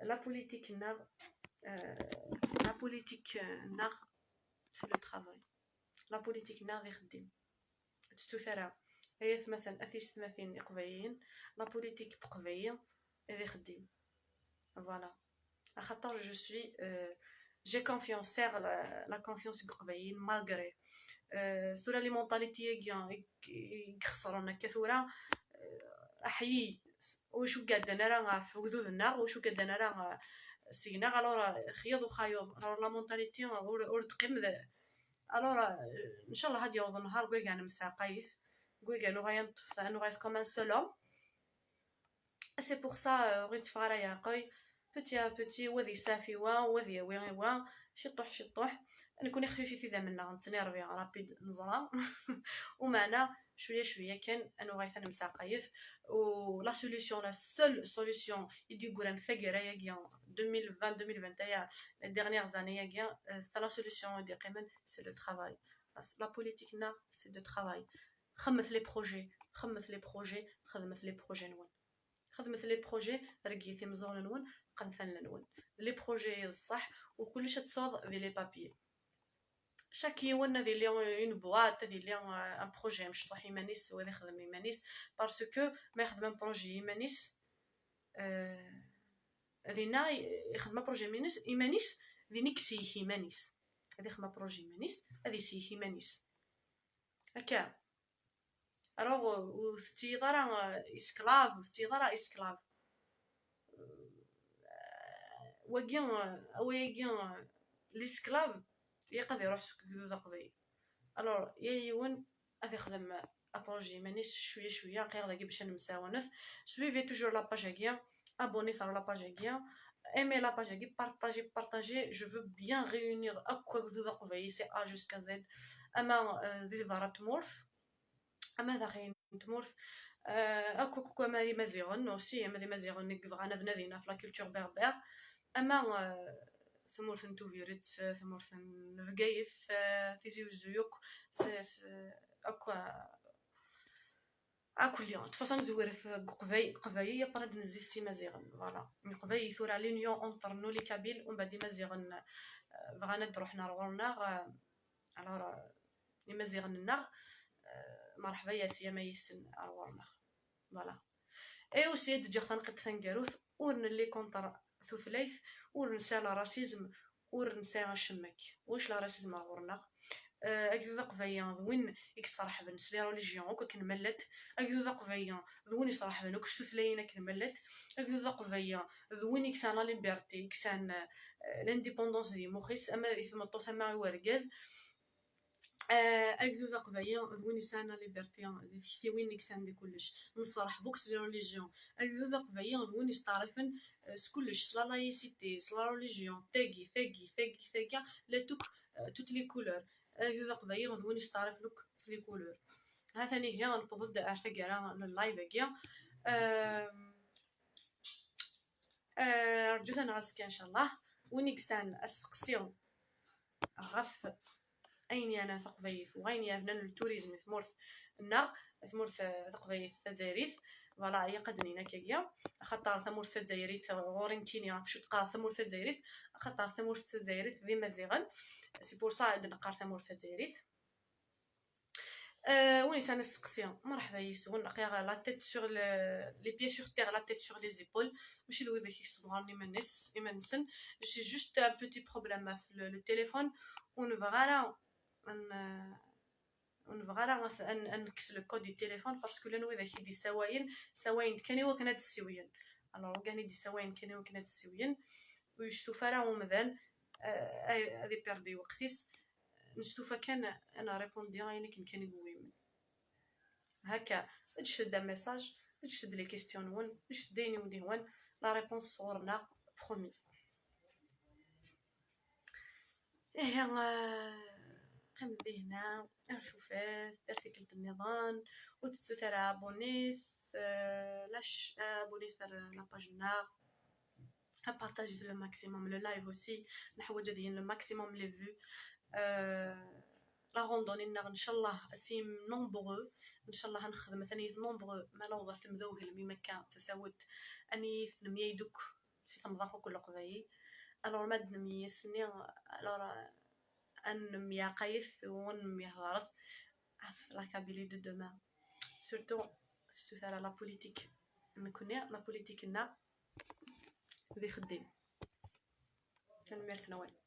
لا بوليتيك ناغ لا بوليتيك ناغ سي لو ترافاي. لا بوليتيك ناغ يخدم تتوثرا هي مثلا اثيست مثلا يقبيين لا بوليتيك بقبيه اللي يخدم فوالا. خاطر جو سوي جي كونفيونس سيغ لا كونفيونس بقبيين مالغري ثورة لي مونطاليتي يخسرونا كثورة احيي وشو قاد انا راه في وجودنا وشو قاد انا راه سينا الوغ خياض وخايض لا مونطاليتي اور تقيم الوغ ان شاء الله هاد يوض النهار كوي كاع مساقيف كوي كاع نو غاينطف نو غايف كوم ان سول هوم. سي بور سا غيت فغارا يا قوي بوتي بوتي وذي سافي وذي وين شطوح شطوح نكون خفيفي ذا منا نتنيرفي رابيد نزرا ومعنا شويه شويه كان انا غايث مساقيف و لا سوليوشن لا سول سوليوشن يدي غوران ثقيره يا 2020 2021 يا لي ديرنيير زاني يا لا سوليوشن دي قيمن سي لو ترافاي. لا بوليتيك نا سي دو ترافاي. خمث لي بروجي خمث لي بروجي خدمت لي بروجي نون خدمت لي بروجي رقيتي مزون نون قنثن نون لي بروجي الصح وكلش تصوض في لي بابي chaque يوم هذه اللي اون بواط هذه اللي ان بروجي مشطوح يمانيس وهذا يخدم يمانيس باسكو ما يخدم بروجي يمانيس هذينا يخدم بروجي يمانيس ذينيك سيه يمانيس هذه يخدم بروجي يمانيس هذه سيه يمانيس هكا روغ وفتي راه اسكلاف وفتي راه اسكلاف وكين ويكين ليسكلاف يقدر يروح سكوكو ذا قضي الوغ يا يون غادي يخدم ابروجي مانيش شويه شويه غير داكي باش نمساونث سويفي توجور لاباج هكيا ابوني في لاباج هكيا ايمي لاباج هكي بارطاجي جو فو بيان ريونير اكوا ذا قضي سي ا جوسكا زد اما ذي فارات مورث اما ذا غين تمورث اكو كوكو مادي مازيغون اوسي مادي مازيغون نيك بغانا بنادينا في لا كولتور بربر اما ثمورث نتوفيريت ثمورث نفقايف تيزي وزيوك اكو اكو اليوم تفاصيل زوير في قباي برد نزيف سي مازيغن فوالا قباي ثور على لونيون اونتر نو لي كابيل ومن بعد مازيغن بغانا نروحنا رورنا الوغ لي مازيغن النغ مرحبا يا سي ما يسن رورنا فوالا اي اوسي تجي خنقت ثنقروث ورن لي كونتر ثلاث ورنسى لا راسيزم ورنسى الشمك واش لا راسيزم غورنا اكيد قفايا وين يكصرح بنس لي ريليجيون وكا كنملت اكيد قفايا وين يصرح بنك ثلاثين كنملت اكيد قفايا وين يكسان لا ليبرتي يكسان لانديبوندونس دي مخيس اما ثم ثما ورغاز اكذو ذا قبايا وين يسانا ليبرتي دي وين يكسان دي كلش نصرح بوكس لي ريليجيون اكذو ذا قبايا وين يستعرفن كلش لا لايسيتي لا ريليجيون ثاقي لا توت لي كولور اكذو ذا قبايا وين يستعرف لك لي كولور ها ثاني هي نبض ارثقرا اللايف هكيا رجوت انا غاسكي ان شاء الله وين يكسان استقسيون غف اين انا ثقفيث وغين انا التوريزم ثمورث النغ ثمورث ثقفيث تزايريث فوالا هي قدنينا كيا خاطر ثمورث تزايريث غورين كينيا باش تقرا ثمورث تزايريث خاطر ثمورث تزايريث ذي مزيغن سي بور سا نقرا ثمورث تزايريث وين سان نستقسي مرحبا يسون نقيا لا تيت سور لي بيي سور تير لا تيت سور لي زيبول ماشي لو ذاك يصبرني منس يمنسن جي جوست ان بوتي بروبليم في لو تليفون ونبغى ونبغى نكس لو كود دي تليفون باسكو لانو اذا كيدي سواين كاني وكنا السويين الوغ كاني دي سواين كاني وكنا السويين ويشتو راه ومذان هذه بيردي وقتيس نشتوفا كان انا ريبوندي غاينك كان يقوي هكا تشد ميساج تشد لي كيستيون ون تشديني ودي ون لا ريبونس صورنا برومي قم ذهنا نشوفات ارتكلت النظام وتتسرع ابونيث لاش ابونيث لاباجنا بارطاجي لو ماكسيموم لو لايف اوسي نحوج ديال لو ماكسيموم لي فيو لا غوندوني ان شاء الله تيم نومبغو ان شاء الله هنخدم ثاني نومبغو ما نوض ثمذوهل مي مكان تساوت اني نمي دوك سي تمضاخو كل قضاي الور ماد نمي سني الور ان مي قايث ون مي هضرت لا كابيلي دو دوما سورتو ستثار لا بوليتيك نكوني لا بوليتيك لنا ذي خدين تنمير نوال